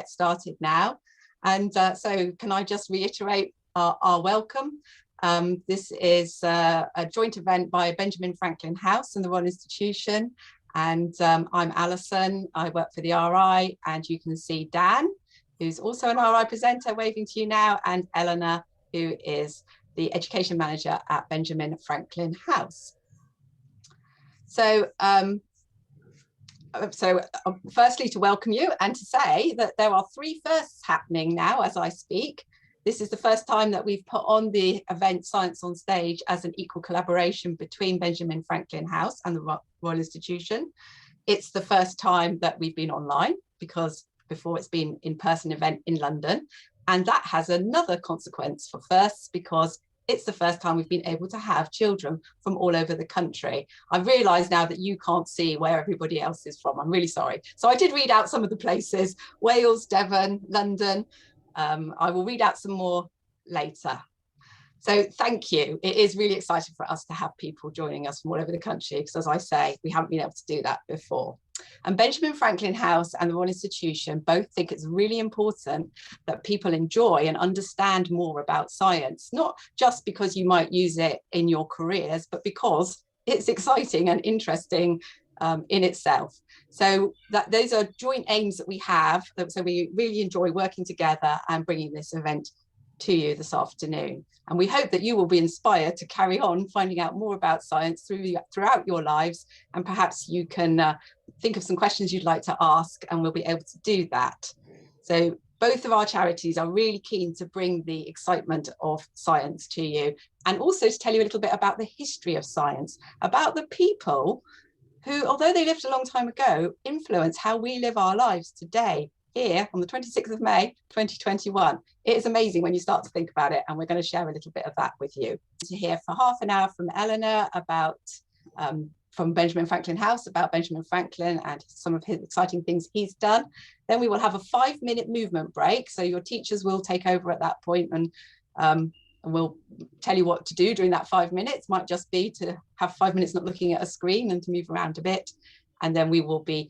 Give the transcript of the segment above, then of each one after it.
get started now. And so can I just reiterate our welcome. This is a joint event by Benjamin Franklin House and the Royal Institution. And I'm Alison, I work for the RI, and you can see Dan, who's also an RI presenter, waving to you now, and Eleanor, who is the Education Manager at Benjamin Franklin House. So, firstly, to welcome you and to say that there are 3 firsts happening now as I speak. This is the first time that we've put on the event Science on Stage as an equal collaboration between Benjamin Franklin House and the Royal Institution. It's the first time that we've been online, because before it's been in-person event in London. And that has another consequence for firsts, because it's the first time we've been able to have children from all over the country. I realise now that you can't see where everybody else is from. I'm really sorry. So I did read out some of the places: Wales, Devon, London. I will read out some more later. So thank you. It is really exciting for us to have people joining us from all over the country, because as I say, we haven't been able to do that before. And Benjamin Franklin House and the Royal Institution both think it's really important that people enjoy and understand more about science, not just because you might use it in your careers, but because it's exciting and interesting in itself. So those are joint aims that we have. So we really enjoy working together and bringing this event to you this afternoon. And we hope that you will be inspired to carry on finding out more about science throughout your lives. And perhaps you can think of some questions you'd like to ask, and we'll be able to do that. So both of our charities are really keen to bring the excitement of science to you, and also to tell you a little bit about the history of science, about the people who, although they lived a long time ago, influence how we live our lives today, here on the 26th of May, 2021. It is amazing when you start to think about it, and we're going to share a little bit of that with you. To hear for half an hour from Eleanor about, from Benjamin Franklin House, about Benjamin Franklin and some of his exciting things he's done. Then we will have a 5-minute movement break. So your teachers will take over at that point, and we'll tell you what to do during that 5 minutes. Might just be to have 5 minutes not looking at a screen and to move around a bit. And then we will be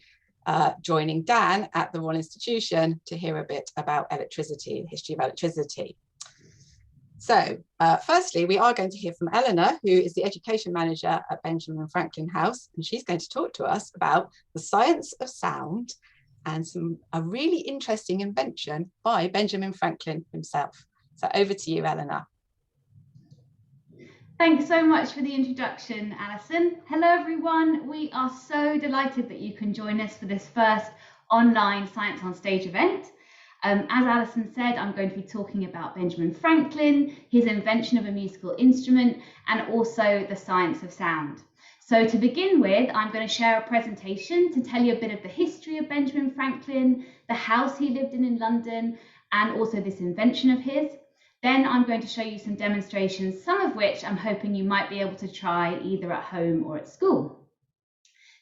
joining Dan at the Royal Institution to hear a bit about electricity, the history of electricity. So firstly, we are going to hear from Eleanor, who is the Education Manager at Benjamin Franklin House, and she's going to talk to us about the science of sound and a really interesting invention by Benjamin Franklin himself. So over to you, Eleanor. Thanks so much for the introduction, Alison. Hello, everyone. We are so delighted that you can join us for this first online Science on Stage event. As Alison said, I'm going to be talking about Benjamin Franklin, his invention of a musical instrument, and also the science of sound. So to begin with, I'm going to share a presentation to tell you a bit of the history of Benjamin Franklin, the house he lived in London, and also this invention of his. Then I'm going to show you some demonstrations, some of which I'm hoping you might be able to try either at home or at school.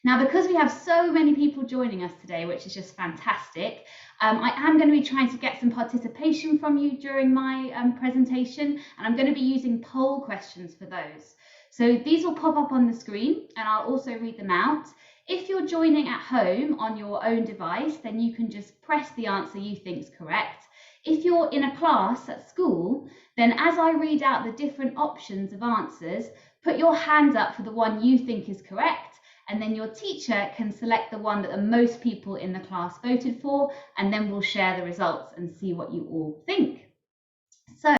Now, because we have so many people joining us today, which is just fantastic, I am going to be trying to get some participation from you during my presentation, and I'm going to be using poll questions for those. So these will pop up on the screen, and I'll also read them out. If you're joining at home on your own device, then you can just press the answer you think is correct. If you're in a class at school, then as I read out the different options of answers, put your hand up for the one you think is correct, and then your teacher can select the one that the most people in the class voted for, and then we'll share the results and see what you all think. So,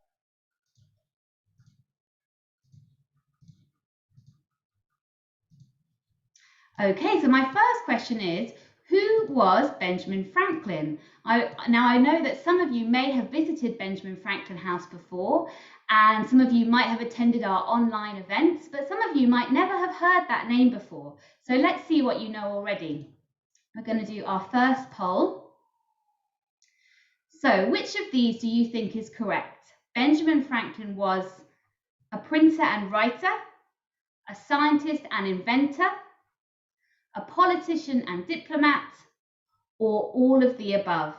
okay, so my first question is, who was Benjamin Franklin? Now, I know that some of you may have visited Benjamin Franklin House before, and some of you might have attended our online events, but some of you might never have heard that name before. So let's see what you know already. We're going to do our first poll. So which of these do you think is correct? Benjamin Franklin was a printer and writer, a scientist and inventor, a politician and diplomat, or all of the above?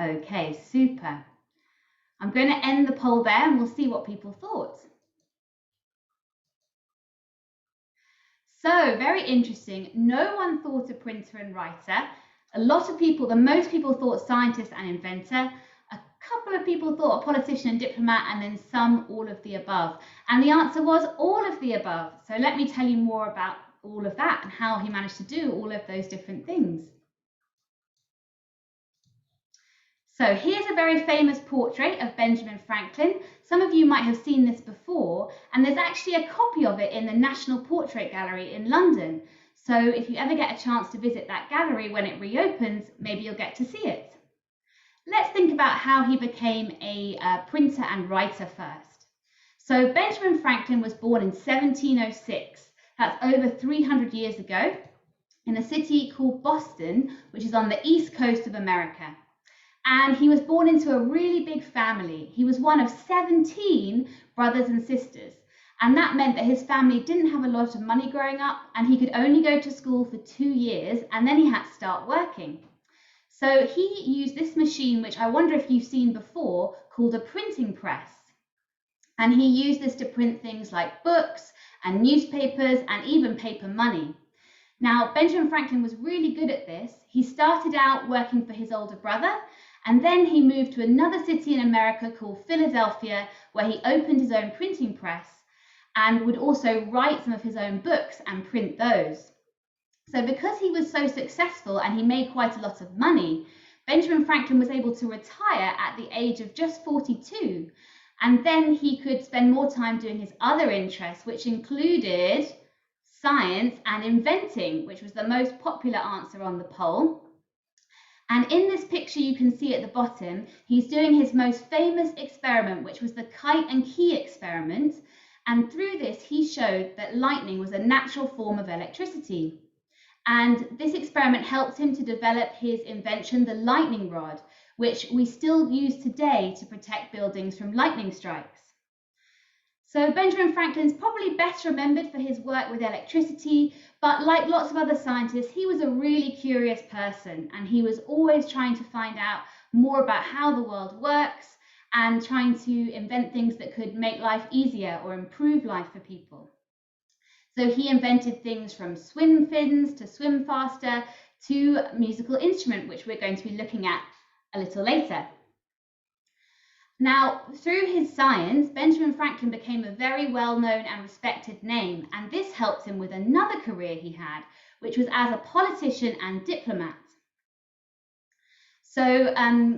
Okay, super. I'm going to end the poll there and we'll see what people thought. So very interesting. No one thought a printer and writer. A lot of people, most people thought scientist and inventor. A couple of people thought a politician and diplomat, and then some all of the above. And the answer was all of the above. So let me tell you more about all of that and how he managed to do all of those different things. So here's a very famous portrait of Benjamin Franklin. Some of you might have seen this before, and there's actually a copy of it in the National Portrait Gallery in London. So if you ever get a chance to visit that gallery when it reopens, maybe you'll get to see it. Let's think about how he became a printer and writer first. So Benjamin Franklin was born in 1706. That's over 300 years ago in a city called Boston, which is on the east coast of America. And he was born into a really big family. He was one of 17 brothers and sisters. And that meant that his family didn't have a lot of money growing up, and he could only go to school for 2 years, and then he had to start working. So he used this machine, which I wonder if you've seen before, called a printing press. And he used this to print things like books and newspapers and even paper money. Now, Benjamin Franklin was really good at this. He started out working for his older brother, and then he moved to another city in America called Philadelphia, where he opened his own printing press and would also write some of his own books and print those. So because he was so successful and he made quite a lot of money, Benjamin Franklin was able to retire at the age of just 42. And then he could spend more time doing his other interests, which included science and inventing, which was the most popular answer on the poll. And in this picture, you can see at the bottom, he's doing his most famous experiment, which was the kite and key experiment. And through this, he showed that lightning was a natural form of electricity. And this experiment helped him to develop his invention, the lightning rod, which we still use today to protect buildings from lightning strikes. So Benjamin Franklin's probably best remembered for his work with electricity, but like lots of other scientists, he was a really curious person, and he was always trying to find out more about how the world works and trying to invent things that could make life easier or improve life for people. So he invented things from swim fins to swim faster to a musical instrument, which we're going to be looking at a little later. Now, through his science, Benjamin Franklin became a very well-known and respected name, and this helped him with another career he had, which was as a politician and diplomat. So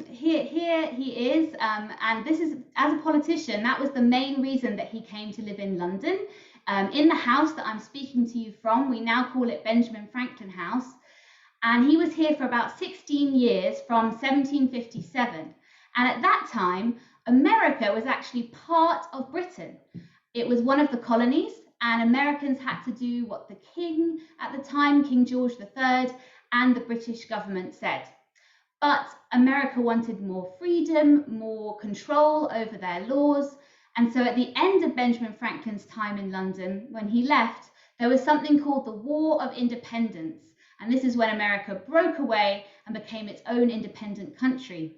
here he is, and this is, as a politician, that was the main reason that he came to live in London. In the house that I'm speaking to you from, we now call it Benjamin Franklin House, and he was here for about 16 years from 1757. And at that time, America was actually part of Britain. It was one of the colonies, and Americans had to do what the king at the time, King George III, and the British government said. But America wanted more freedom, more control over their laws. And so at the end of Benjamin Franklin's time in London, when he left, there was something called the War of Independence. And this is when America broke away and became its own independent country.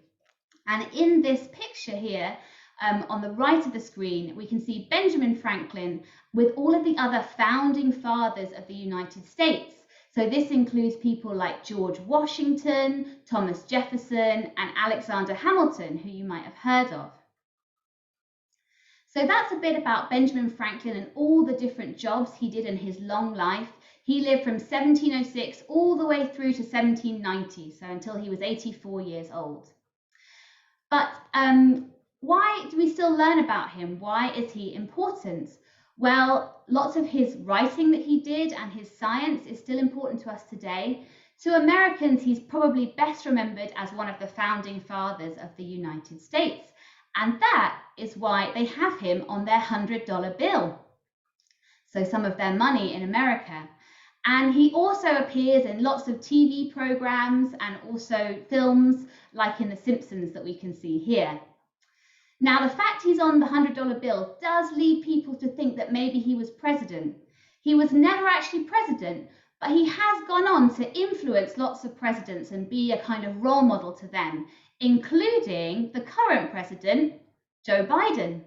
And in this picture here, on the right of the screen, we can see Benjamin Franklin with all of the other founding fathers of the United States. So this includes people like George Washington, Thomas Jefferson, and Alexander Hamilton, who you might have heard of. So that's a bit about Benjamin Franklin and all the different jobs he did in his long life. He lived from 1706 all the way through to 1790, so until he was 84 years old. But why do we still learn about him? Why is he important? Well, lots of his writing that he did and his science is still important to us today. To Americans, he's probably best remembered as one of the founding fathers of the United States. And that is why they have him on their $100 bill. So some of their money in America. And he also appears in lots of TV programs and also films like in The Simpsons that we can see here. Now, the fact he's on the $100 bill does lead people to think that maybe he was president. He was never actually president, but he has gone on to influence lots of presidents and be a kind of role model to them, including the current president, Joe Biden.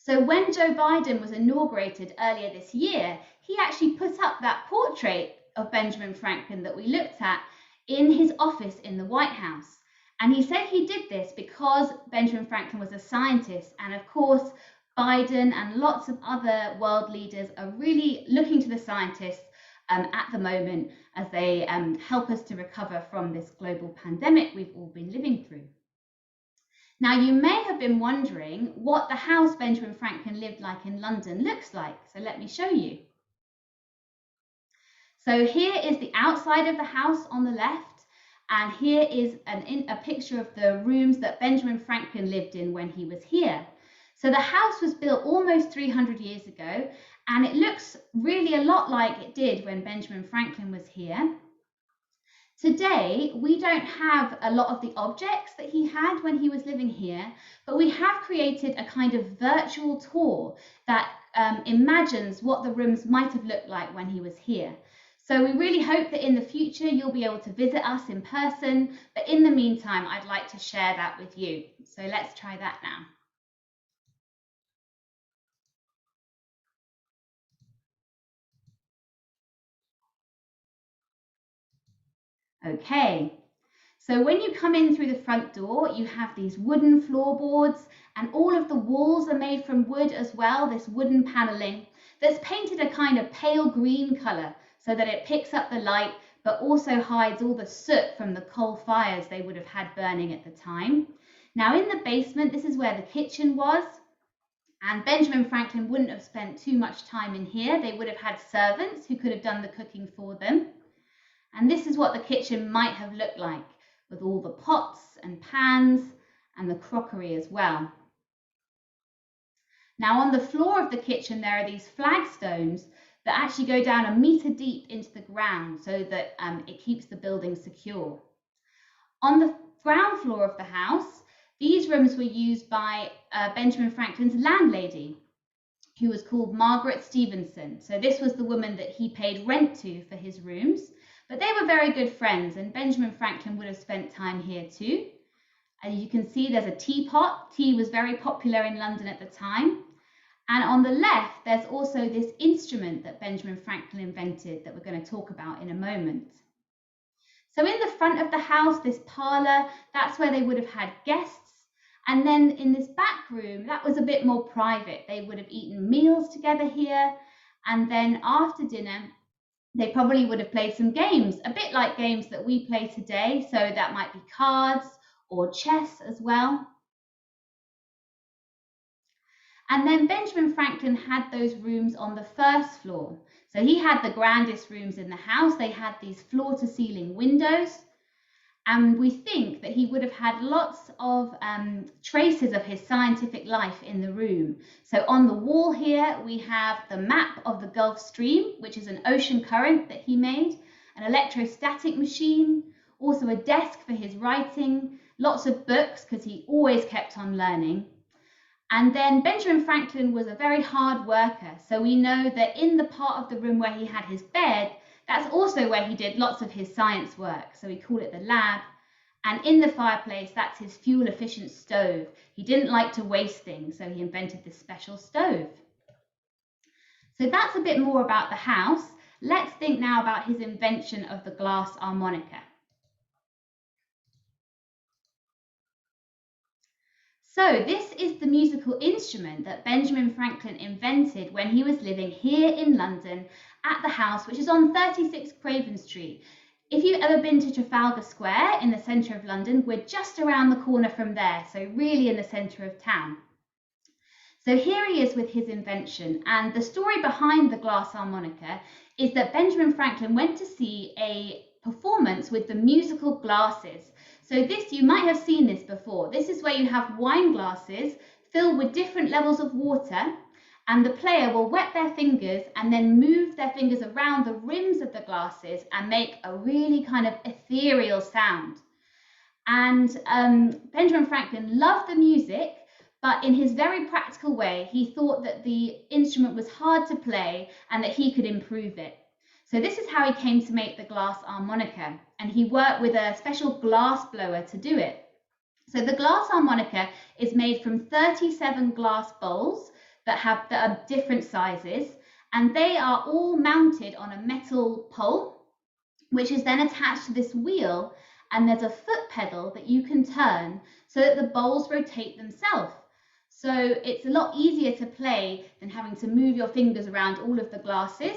So when Joe Biden was inaugurated earlier this year, he actually put up that portrait of Benjamin Franklin that we looked at in his office in the White House. And he said he did this because Benjamin Franklin was a scientist. And of course, Biden and lots of other world leaders are really looking to the scientists at the moment as they help us to recover from this global pandemic we've all been living through. Now, you may have been wondering what the house Benjamin Franklin lived like in London looks like. So let me show you. So here is the outside of the house on the left, and here is a picture of the rooms that Benjamin Franklin lived in when he was here. So the house was built almost 300 years ago, and it looks really a lot like it did when Benjamin Franklin was here. Today, we don't have a lot of the objects that he had when he was living here, but we have created a kind of virtual tour that imagines what the rooms might have looked like when he was here. So we really hope that in the future you'll be able to visit us in person, but in the meantime, I'd like to share that with you. So let's try that now. Okay, so when you come in through the front door, you have these wooden floorboards, and all of the walls are made from wood as well, this wooden paneling that's painted a kind of pale green color so that it picks up the light, but also hides all the soot from the coal fires they would have had burning at the time. Now in the basement, this is where the kitchen was, and Benjamin Franklin wouldn't have spent too much time in here. They would have had servants who could have done the cooking for them. And this is what the kitchen might have looked like, with all the pots and pans and the crockery as well. Now on the floor of the kitchen, there are these flagstones that actually go down 1 meter deep into the ground so that it keeps the building secure. On the ground floor of the house, these rooms were used by Benjamin Franklin's landlady, who was called Margaret Stephenson. So this was the woman that he paid rent to for his rooms. But they were very good friends, and Benjamin Franklin would have spent time here too. As you can see, there's a teapot. Tea was very popular in London at the time. And on the left, there's also this instrument that Benjamin Franklin invented that we're going to talk about in a moment. So in the front of the house, this parlour, that's where they would have had guests. And then in this back room, that was a bit more private. They would have eaten meals together here. And then after dinner, they probably would have played some games, a bit like games that we play today. So that might be cards or chess as well. And then Benjamin Franklin had those rooms on the first floor. So he had the grandest rooms in the house. They had these floor-to-ceiling windows. And we think that he would have had lots of traces of his scientific life in the room. So on the wall here, we have the map of the Gulf Stream, which is an ocean current that he made, an electrostatic machine, also a desk for his writing, lots of books because he always kept on learning. And then Benjamin Franklin was a very hard worker. So we know that in the part of the room where he had his bed, that's also where he did lots of his science work. So we call it the lab. And in the fireplace, that's his fuel efficient stove. He didn't like to waste things, so he invented this special stove. So that's a bit more about the house. Let's think now about his invention of the glass harmonica. So this is the musical instrument that Benjamin Franklin invented when he was living here in London at the house, which is on 36 Craven Street. If you've ever been to Trafalgar Square in the centre of London, we're just around the corner from there, so really in the centre of town. So here he is with his invention, and the story behind the glass harmonica is that Benjamin Franklin went to see a performance with the musical glasses. So this, you might have seen this before. This is where you have wine glasses filled with different levels of water, and the player will wet their fingers and then move their fingers around the rims of the glasses and make a really kind of ethereal sound. And Benjamin Franklin loved the music, but in his very practical way, he thought that the instrument was hard to play and that he could improve it. So this is how he came to make the glass harmonica, and he worked with a special glass blower to do it. So the glass harmonica is made from 37 glass bowls that are different sizes, and they are all mounted on a metal pole, which is then attached to this wheel, and there's a foot pedal that you can turn so that the bowls rotate themselves. So it's a lot easier to play than having to move your fingers around all of the glasses.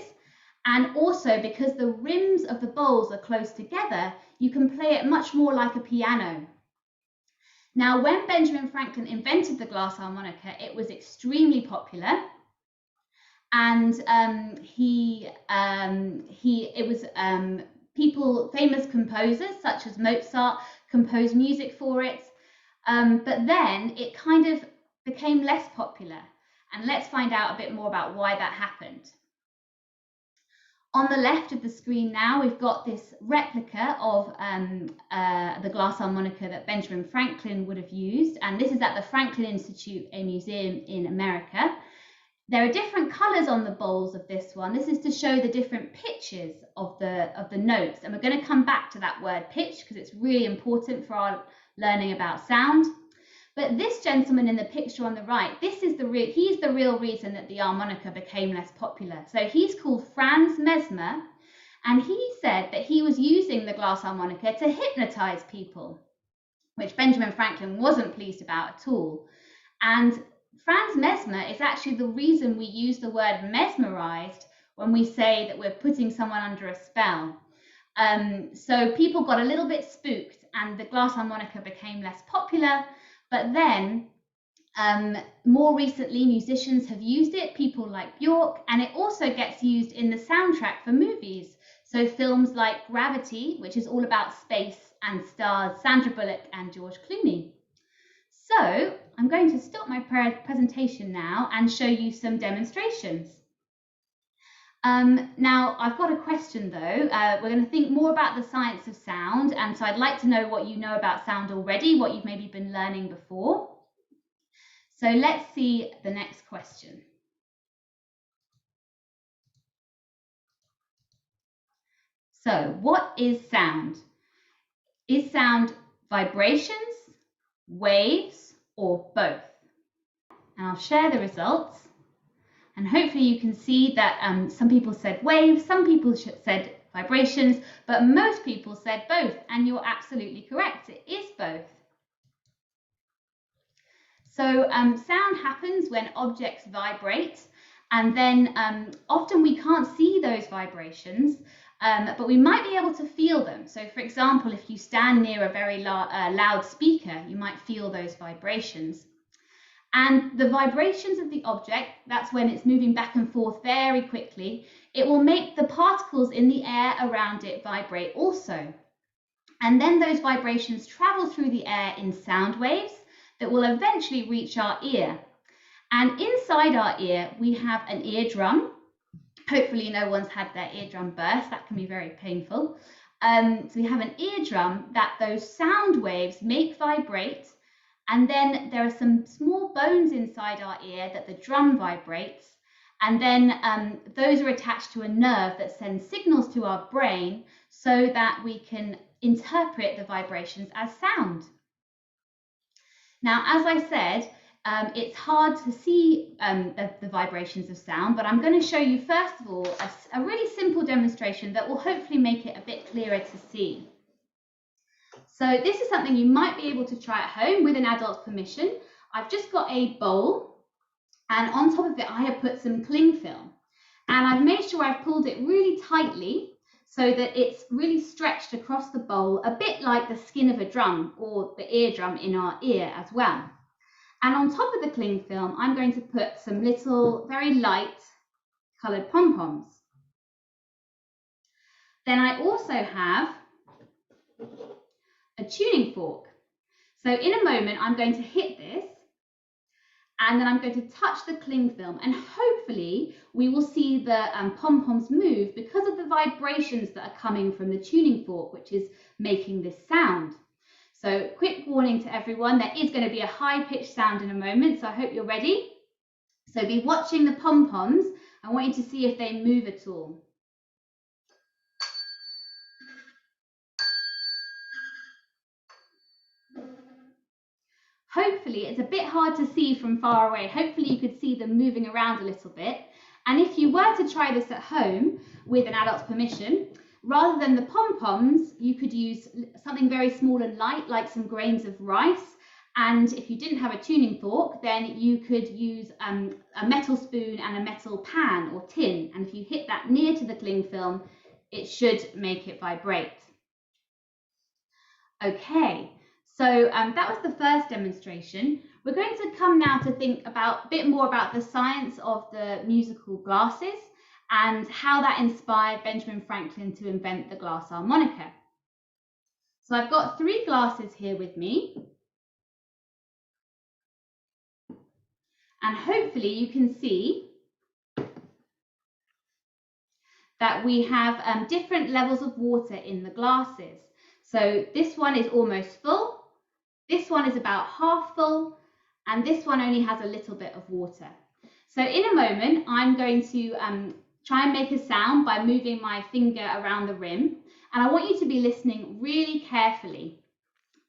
And also, because the rims of the bowls are close together, you can play it much more like a piano. Now, when Benjamin Franklin invented the glass harmonica, it was extremely popular, and famous composers such as Mozart composed music for it, but then it kind of became less popular. And let's find out a bit more about why that happened. On the left of the screen now, we've got this replica of the glass harmonica that Benjamin Franklin would have used, and this is at the Franklin Institute, a museum in America. There are different colors on the bowls of this one. This is to show the different pitches of the notes, and we're going to come back to that word pitch because it's really important for our learning about sound. But this gentleman in the picture on the right, he's the real reason that the harmonica became less popular. So he's called Franz Mesmer, and he said that he was using the glass harmonica to hypnotize people, which Benjamin Franklin wasn't pleased about at all. And Franz Mesmer is actually the reason we use the word mesmerized when we say that we're putting someone under a spell. So people got a little bit spooked and the glass harmonica became less popular. But then, more recently, musicians have used it, people like Björk, and it also gets used in the soundtrack for movies. So films like Gravity, which is all about space and stars Sandra Bullock and George Clooney. So I'm going to stop my presentation now and show you some demonstrations. Now, I've got a question though. We're going to think more about the science of sound, and so I'd like to know what you know about sound already, what you've maybe been learning before. So let's see the next question. So what is sound? Is sound vibrations, waves, or both? And I'll share the results. And hopefully you can see that some people said waves, some people said vibrations, but most people said both, and you're absolutely correct. It is both. So sound happens when objects vibrate, and then often we can't see those vibrations, but we might be able to feel them. So for example, if you stand near a very loud speaker, you might feel those vibrations. And the vibrations of the object, that's when it's moving back and forth very quickly, it will make the particles in the air around it vibrate also. And then those vibrations travel through the air in sound waves that will eventually reach our ear. And inside our ear, we have an eardrum. Hopefully no one's had their eardrum burst. That can be very painful. So we have an eardrum that those sound waves make vibrate. And then there are some small bones inside our ear that the drum vibrates. And then those are attached to a nerve that sends signals to our brain so that we can interpret the vibrations as sound. Now, as I said, it's hard to see the vibrations of sound, but I'm going to show you first of all a really simple demonstration that will hopefully make it a bit clearer to see. So this is something you might be able to try at home with an adult's permission. I've just got a bowl, and on top of it I have put some cling film, and I've made sure I've pulled it really tightly so that it's really stretched across the bowl, a bit like the skin of a drum or the eardrum in our ear as well. And on top of the cling film, I'm going to put some little, very light coloured pom-poms. Then I also have a tuning fork. So in a moment, I'm going to hit this, and then I'm going to touch the cling film, and hopefully we will see the pom-poms move because of the vibrations that are coming from the tuning fork, which is making this sound. So quick warning to everyone, there is going to be a high-pitched sound in a moment, so I hope you're ready. So be watching the pom-poms. I want you to see if they move at all. hopefully it's a bit hard to see from far away. Hopefully you could see them moving around a little bit. And if you were to try this at home with an adult's permission, rather than the pom-poms, you could use something very small and light, like some grains of rice. And if you didn't have a tuning fork, then you could use a metal spoon and a metal pan or tin. And if you hit that near to the cling film, it should make it vibrate. Okay, so that was the first demonstration. We're going to come now to think a bit more about the science of the musical glasses and how that inspired Benjamin Franklin to invent the glass harmonica. So I've got 3 glasses here with me. And hopefully you can see that we have different levels of water in the glasses. So this one is almost full, this one is about half full, and this one only has a little bit of water. So in a moment, I'm going to try and make a sound by moving my finger around the rim. And I want you to be listening really carefully.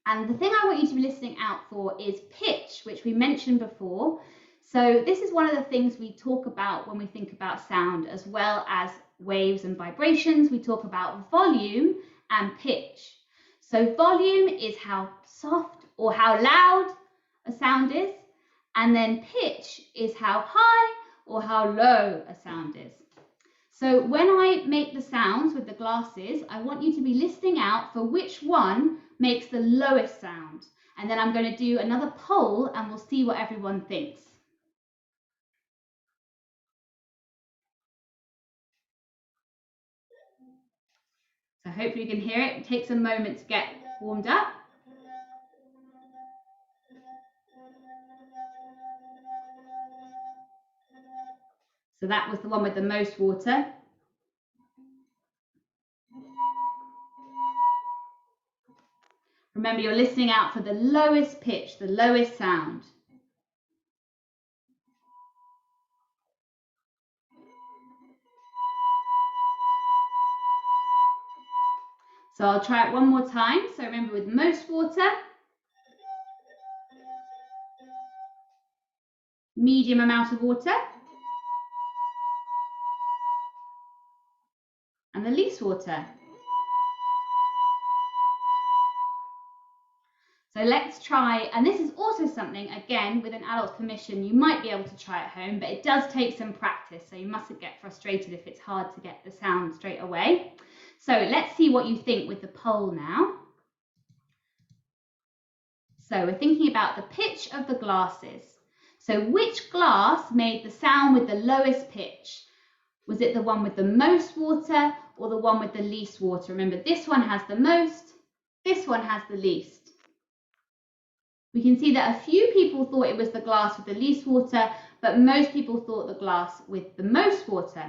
And the thing I want you to be listening out for is pitch, which we mentioned before. So this is one of the things we talk about when we think about sound, as well as waves and vibrations. We talk about volume and pitch. So volume is how soft or how loud a sound is, and then pitch is how high or how low a sound is. So when I make the sounds with the glasses, I want you to be listening out for which one makes the lowest sound. And then I'm going to do another poll and we'll see what everyone thinks. So hopefully you can hear it. It takes a moment to get warmed up. So that was the one with the most water. Remember, you're listening out for the lowest pitch, the lowest sound. So I'll try it one more time. So remember, with most water, medium amount of water, and the least water. So let's try, and this is also something, again, with an adult's permission, you might be able to try at home, but it does take some practice, so you mustn't get frustrated if it's hard to get the sound straight away. So let's see what you think with the poll now. So we're thinking about the pitch of the glasses. So which glass made the sound with the lowest pitch? Was it the one with the most water or the one with the least water? Remember, this one has the most, this one has the least. We can see that a few people thought it was the glass with the least water, but most people thought the glass with the most water.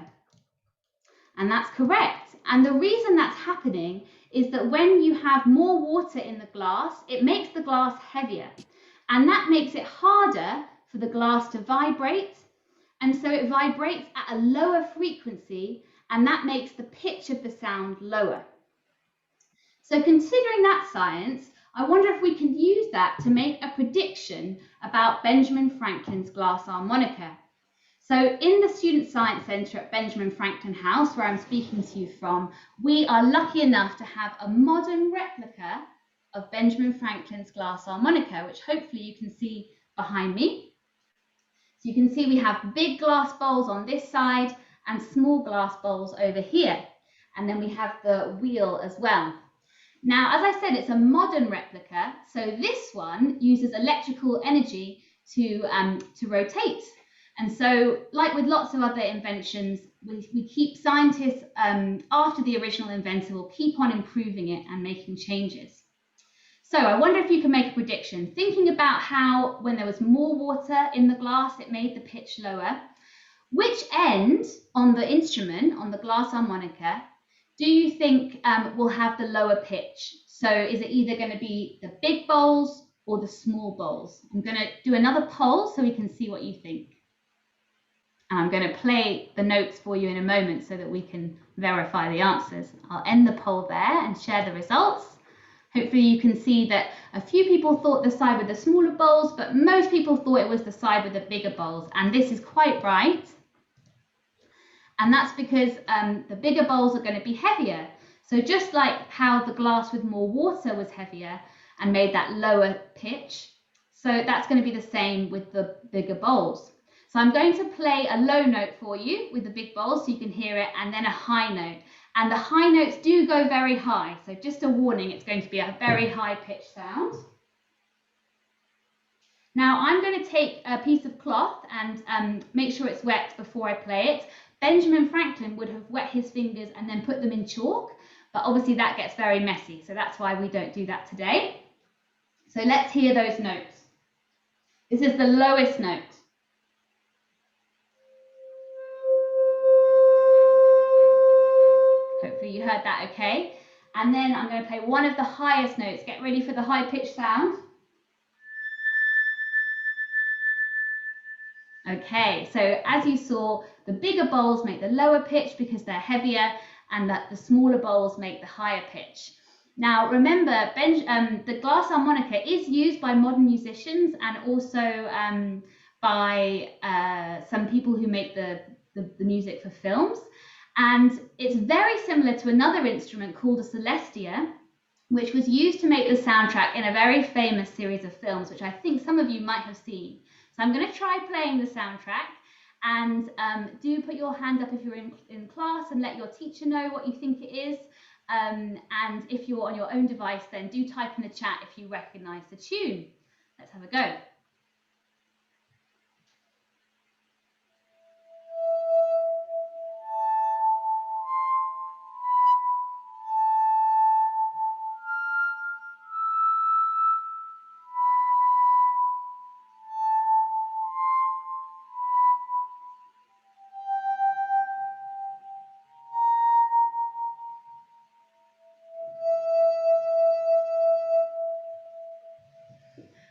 And that's correct. And the reason that's happening is that when you have more water in the glass, it makes the glass heavier. And that makes it harder for the glass to vibrate. And so it vibrates at a lower frequency, and that makes the pitch of the sound lower. So considering that science, I wonder if we can use that to make a prediction about Benjamin Franklin's glass harmonica. So in the Student Science Centre at Benjamin Franklin House, where I'm speaking to you from, we are lucky enough to have a modern replica of Benjamin Franklin's glass harmonica, which hopefully you can see behind me. So you can see we have big glass bowls on this side and small glass bowls over here. And then we have the wheel as well. Now, as I said, it's a modern replica, so this one uses electrical energy to rotate. And so, like with lots of other inventions, we keep scientists, after the original inventor, will keep on improving it and making changes. So I wonder if you can make a prediction, thinking about how when there was more water in the glass, it made the pitch lower. Which end on the instrument, on the glass harmonica, do you think will have the lower pitch? So is it either going to be the big bowls or the small bowls? I'm going to do another poll so we can see what you think. And I'm going to play the notes for you in a moment so that we can verify the answers. I'll end the poll there and share the results. Hopefully you can see that a few people thought the side with the smaller bowls, but most people thought it was the side with the bigger bowls, and this is quite right. And that's because the bigger bowls are going to be heavier. So just like how the glass with more water was heavier and made that lower pitch, so that's going to be the same with the bigger bowls. So I'm going to play a low note for you with the big bowls so you can hear it, and then a high note. And the high notes do go very high. So just a warning, it's going to be a very high pitched sound. Now I'm going to take a piece of cloth and make sure it's wet before I play it. Benjamin Franklin would have wet his fingers and then put them in chalk, but obviously that gets very messy. So that's why we don't do that today. So let's hear those notes. This is the lowest note. Hopefully you heard that okay. And then I'm going to play one of the highest notes. Get ready for the high pitched sound. Okay, so as you saw, the bigger bowls make the lower pitch because they're heavier, and that the smaller bowls make the higher pitch. Now remember, the glass harmonica is used by modern musicians and also by some people who make the music for films. And it's very similar to another instrument called a celestia, which was used to make the soundtrack in a very famous series of films, which I think some of you might have seen. So I'm going to try playing the soundtrack, and do put your hand up if you're in class and let your teacher know what you think it is. And if you're on your own device, then do type in the chat if you recognise the tune. Let's have a go.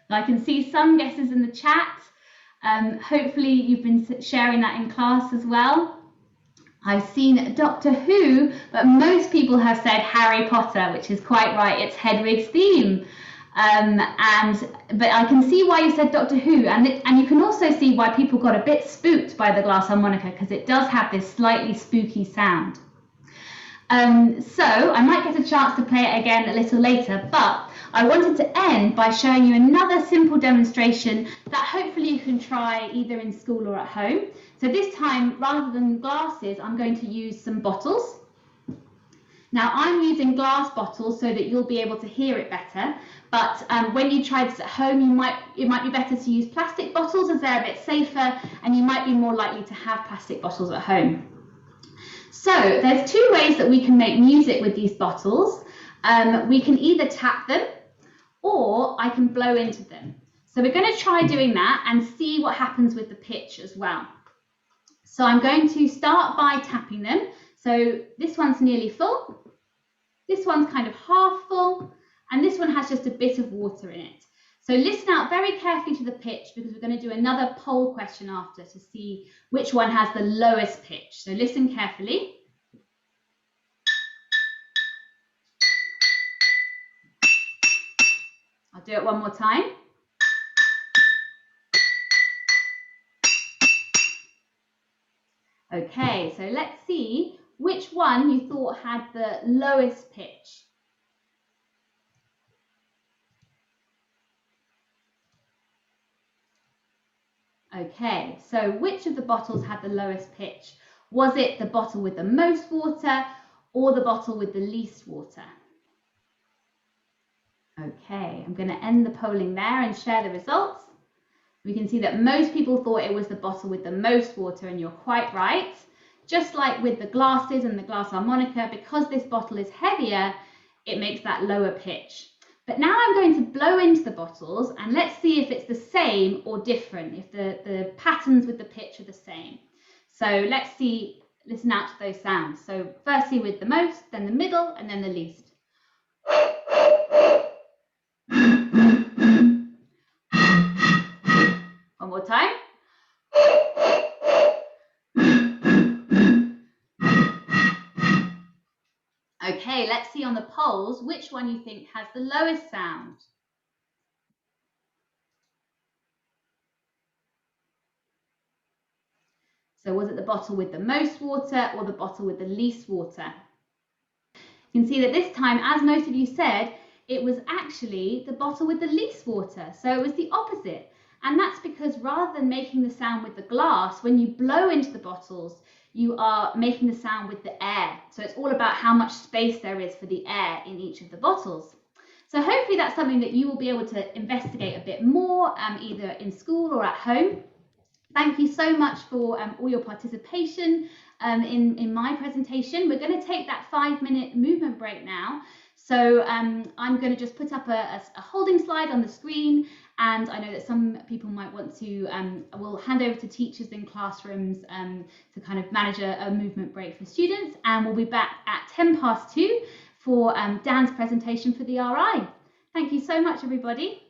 I can see some guesses in the chat. Hopefully you've been sharing that in class as well. I've seen Doctor Who, but most people have said Harry Potter, which is quite right. It's Hedwig's theme. But I can see why you said Doctor Who, and you can also see why people got a bit spooked by the glass harmonica, because it does have this slightly spooky sound. So I might get a chance to play it again a little later, but I wanted to end by showing you another simple demonstration that hopefully you can try either in school or at home. So this time, rather than glasses, I'm going to use some bottles. Now I'm using glass bottles so that you'll be able to hear it better, but when you try this at home, it might be better to use plastic bottles as they're a bit safer, and you might be more likely to have plastic bottles at home. So there's two ways that we can make music with these bottles. We can either tap them, or I can blow into them. So we're going to try doing that and see what happens with the pitch as well. So I'm going to start by tapping them. So this one's nearly full, this one's kind of half full, and this one has just a bit of water in it. So listen out very carefully to the pitch, because we're going to do another poll question after to see which one has the lowest pitch. So listen carefully. I'll do it one more time. Okay, so let's see which one you thought had the lowest pitch. Okay, so which of the bottles had the lowest pitch? Was it the bottle with the most water or the bottle with the least water? Okay, I'm going to end the polling there and share the results. We can see that most people thought it was the bottle with the most water, and you're quite right. Just like with the glasses and the glass harmonica, because this bottle is heavier, it makes that lower pitch. But now I'm going to blow into the bottles, and let's see if it's the same or different, if the patterns with the pitch are the same. So let's see, listen out to those sounds. So firstly with the most, then the middle, and then the least. One more time. Okay, let's see on the polls which one you think has the lowest sound. So was it the bottle with the most water or the bottle with the least water? You can see that this time, as most of you said, it was actually the bottle with the least water. So it was the opposite. And that's because rather than making the sound with the glass, when you blow into the bottles, you are making the sound with the air. So it's all about how much space there is for the air in each of the bottles. So hopefully that's something that you will be able to investigate a bit more, either in school or at home. Thank you so much for all your participation in my presentation. We're going to take that 5-minute movement break now. So I'm going to just put up a holding slide on the screen, and I know that some people might want to, we'll hand over to teachers in classrooms to kind of manage a movement break for students, and we'll be back at 2:10 for Dan's presentation for the RI. Thank you so much, everybody.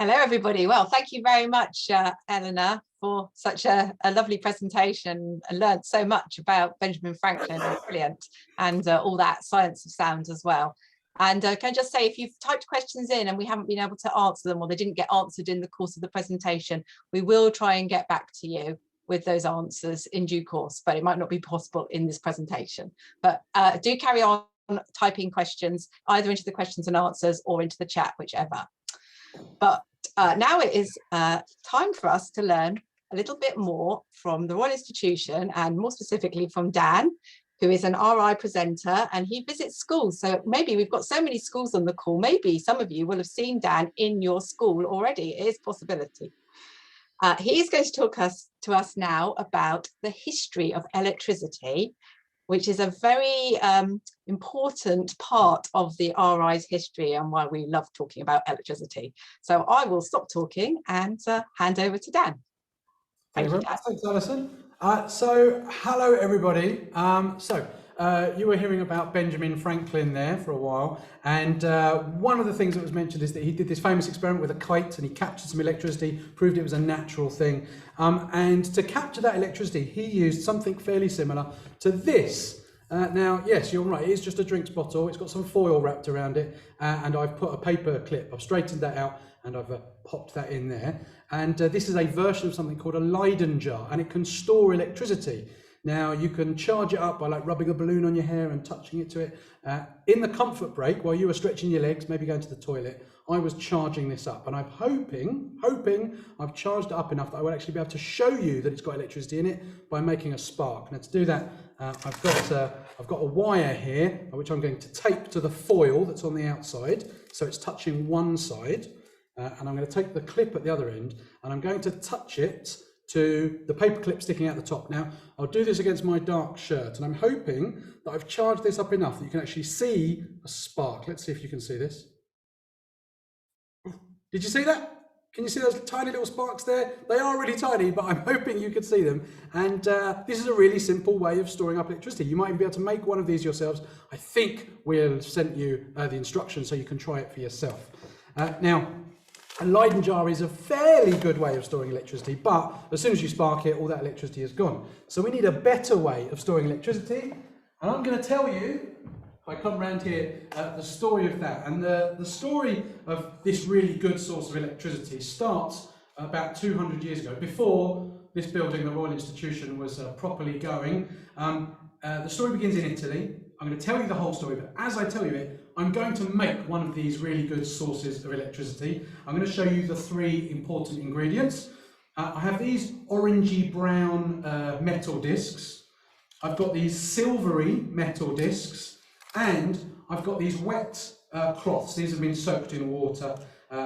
Hello, everybody. Well, thank you very much, Eleanor, for such a lovely presentation. I learned so much about Benjamin Franklin. Brilliant. And all that science of sound as well. And can I just say, if you've typed questions in and we haven't been able to answer them, or they didn't get answered in the course of the presentation, we will try and get back to you. with those answers in due course, but it might not be possible in this presentation. But do carry on typing questions either into the questions and answers or into the chat, whichever. But now it is time for us to learn a little bit more from the Royal Institution, and more specifically from Dan, who is an RI presenter, and he visits schools. So maybe we've got so many schools on the call, maybe some of you will have seen Dan in your school already. It is a possibility. He is going to talk to us now about the history of electricity, which is a very important part of the RI's history and why we love talking about electricity. So I will stop talking and hand over to Dan. Thank you, Dan. Thanks, Alison. So hello, everybody. You were hearing about Benjamin Franklin there for a while, and one of the things that was mentioned is that he did this famous experiment with a kite, and he captured some electricity, proved it was a natural thing, and to capture that electricity he used something fairly similar to this. Now, yes, you're right, it is just a drinks bottle. It's got some foil wrapped around it, and I've put a paper clip, I've straightened that out, and I've popped that in there. And this is a version of something called a Leyden jar, and it can store electricity. Now, you can charge it up by like rubbing a balloon on your hair and touching it to it. In the comfort break, while you were stretching your legs, maybe going to the toilet, I was charging this up, and I'm hoping I've charged it up enough that I will actually be able to show you that it's got electricity in it by making a spark. Now, to do that, I've got a wire here, which I'm going to tape to the foil that's on the outside, so it's touching one side. And I'm going to take the clip at the other end, and I'm going to touch it to the paper clip sticking out the top. Now, I'll do this against my dark shirt, and I'm hoping that I've charged this up enough that you can actually see a spark. Let's see if you can see this. Did you see that? Can you see those tiny little sparks there? They are really tiny, but I'm hoping you could see them. And this is a really simple way of storing up electricity. You might even be able to make one of these yourselves. I think we'll send you the instructions so you can try it for yourself. Now, a Leyden jar is a fairly good way of storing electricity, but as soon as you spark it, all that electricity is gone. So we need a better way of storing electricity, and I'm going to tell you, if I come around here, the story of that. And the story of this really good source of electricity starts about 200 years ago, before this building, the Royal Institution, was properly going. The story begins in Italy. I'm going to tell you the whole story, but as I tell you it, I'm going to make one of these really good sources of electricity. I'm going to show you the three important ingredients. I have these orangey brown metal discs. I've got these silvery metal discs, and I've got these wet cloths. These have been soaked in water,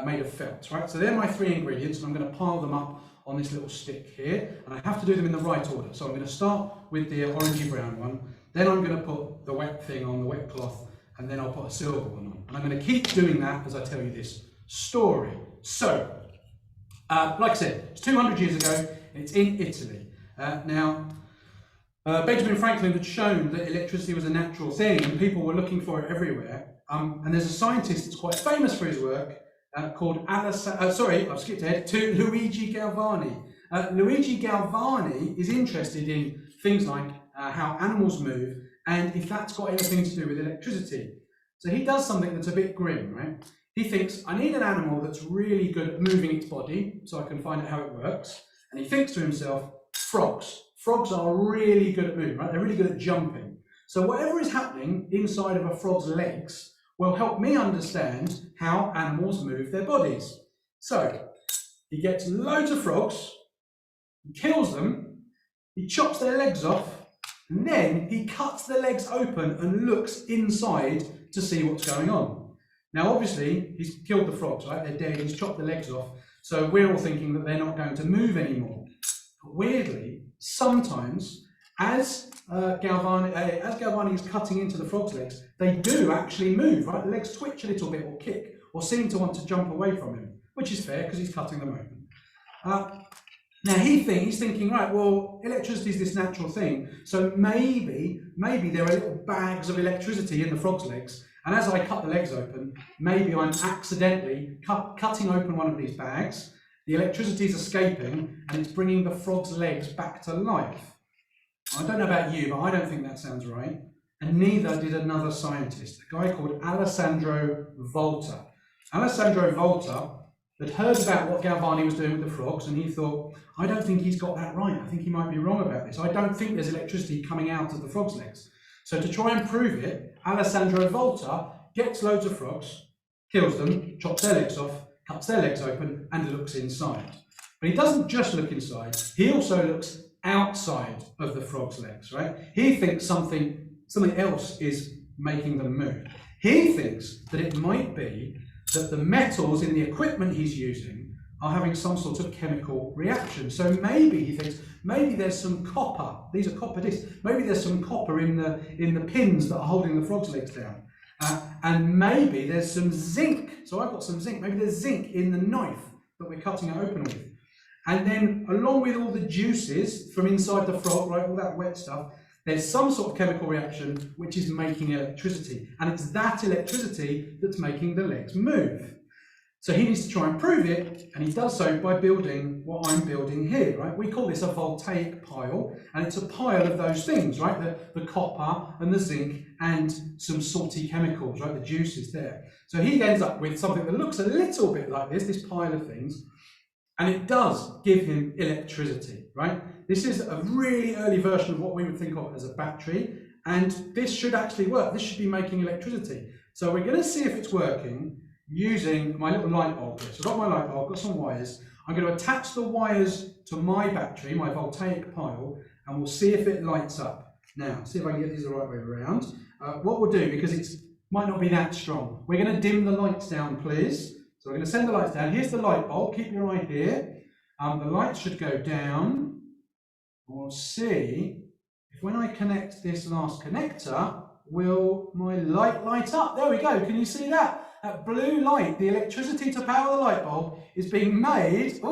made of felt, right? So they're my three ingredients, and I'm going to pile them up on this little stick here, and I have to do them in the right order. So I'm going to start with the orangey brown one, then I'm going to put the wet thing on, the wet cloth, and then I'll put a silver one on. And I'm going to keep doing that as I tell you this story. So, like I said, it's 200 years ago, and it's in Italy. Benjamin Franklin had shown that electricity was a natural thing, and people were looking for it everywhere. And there's a scientist that's quite famous for his work, called Luigi Galvani. Luigi Galvani is interested in things like how animals move, and if that's got anything to do with electricity. So he does something that's a bit grim, right? He thinks, I need an animal that's really good at moving its body, so I can find out how it works. And he thinks to himself, frogs. Frogs are really good at moving, right? They're really good at jumping. So whatever is happening inside of a frog's legs will help me understand how animals move their bodies. So he gets loads of frogs, he kills them, he chops their legs off, and then he cuts the legs open and looks inside to see what's going on. Now, obviously, he's killed the frogs, right? They're dead, he's chopped the legs off. So we're all thinking that they're not going to move anymore. But weirdly, sometimes, as Galvani is cutting into the frog's legs, they do actually move, right? The legs twitch a little bit or kick, or seem to want to jump away from him, which is fair because he's cutting them open. Now he's thinking, right, well, electricity is this natural thing, so maybe there are little bags of electricity in the frog's legs, and as I cut the legs open, maybe I'm accidentally cutting open one of these bags, the electricity is escaping, and it's bringing the frog's legs back to life. I don't know about you, but I don't think that sounds right, and neither did another scientist, a guy called Alessandro Volta. Alessandro Volta had heard about what Galvani was doing with the frogs, and he thought, I don't think he's got that right. I think he might be wrong about this. I don't think there's electricity coming out of the frogs' legs. So to try and prove it, Alessandro Volta gets loads of frogs, kills them, chops their legs off, cuts their legs open, and looks inside. But he doesn't just look inside, he also looks outside of the frog's legs, right? He thinks something else is making them move. He thinks that it might be that the metals in the equipment he's using are having some sort of chemical reaction. So maybe he thinks, maybe there's some copper, these are copper discs, maybe there's some copper in the pins that are holding the frog's legs down. And maybe there's some zinc, so I've got some zinc, maybe there's zinc in the knife that we're cutting it open with. And then along with all the juices from inside the frog, right, all that wet stuff, there's some sort of chemical reaction which is making electricity. And it's that electricity that's making the legs move. So he needs to try and prove it, and he does so by building what I'm building here, right? We call this a voltaic pile, and it's a pile of those things, right? The copper and the zinc and some salty chemicals, right? The juices there. So he ends up with something that looks a little bit like this pile of things, and it does give him electricity, right? This is a really early version of what we would think of as a battery, and this should actually work. This should be making electricity. So we're going to see if it's working using my little light bulb here. So I've got my light bulb, I've got some wires. I'm going to attach the wires to my battery, my voltaic pile, and we'll see if it lights up. Now, see if I can get these the right way around. What we'll do, because it might not be that strong, we're going to dim the lights down, please. So we're going to send the lights down. Here's the light bulb, keep your eye here. The lights should go down. We'll see if when I connect this last connector, will my light light up? There we go, can you see that? That blue light, the electricity to power the light bulb, is being made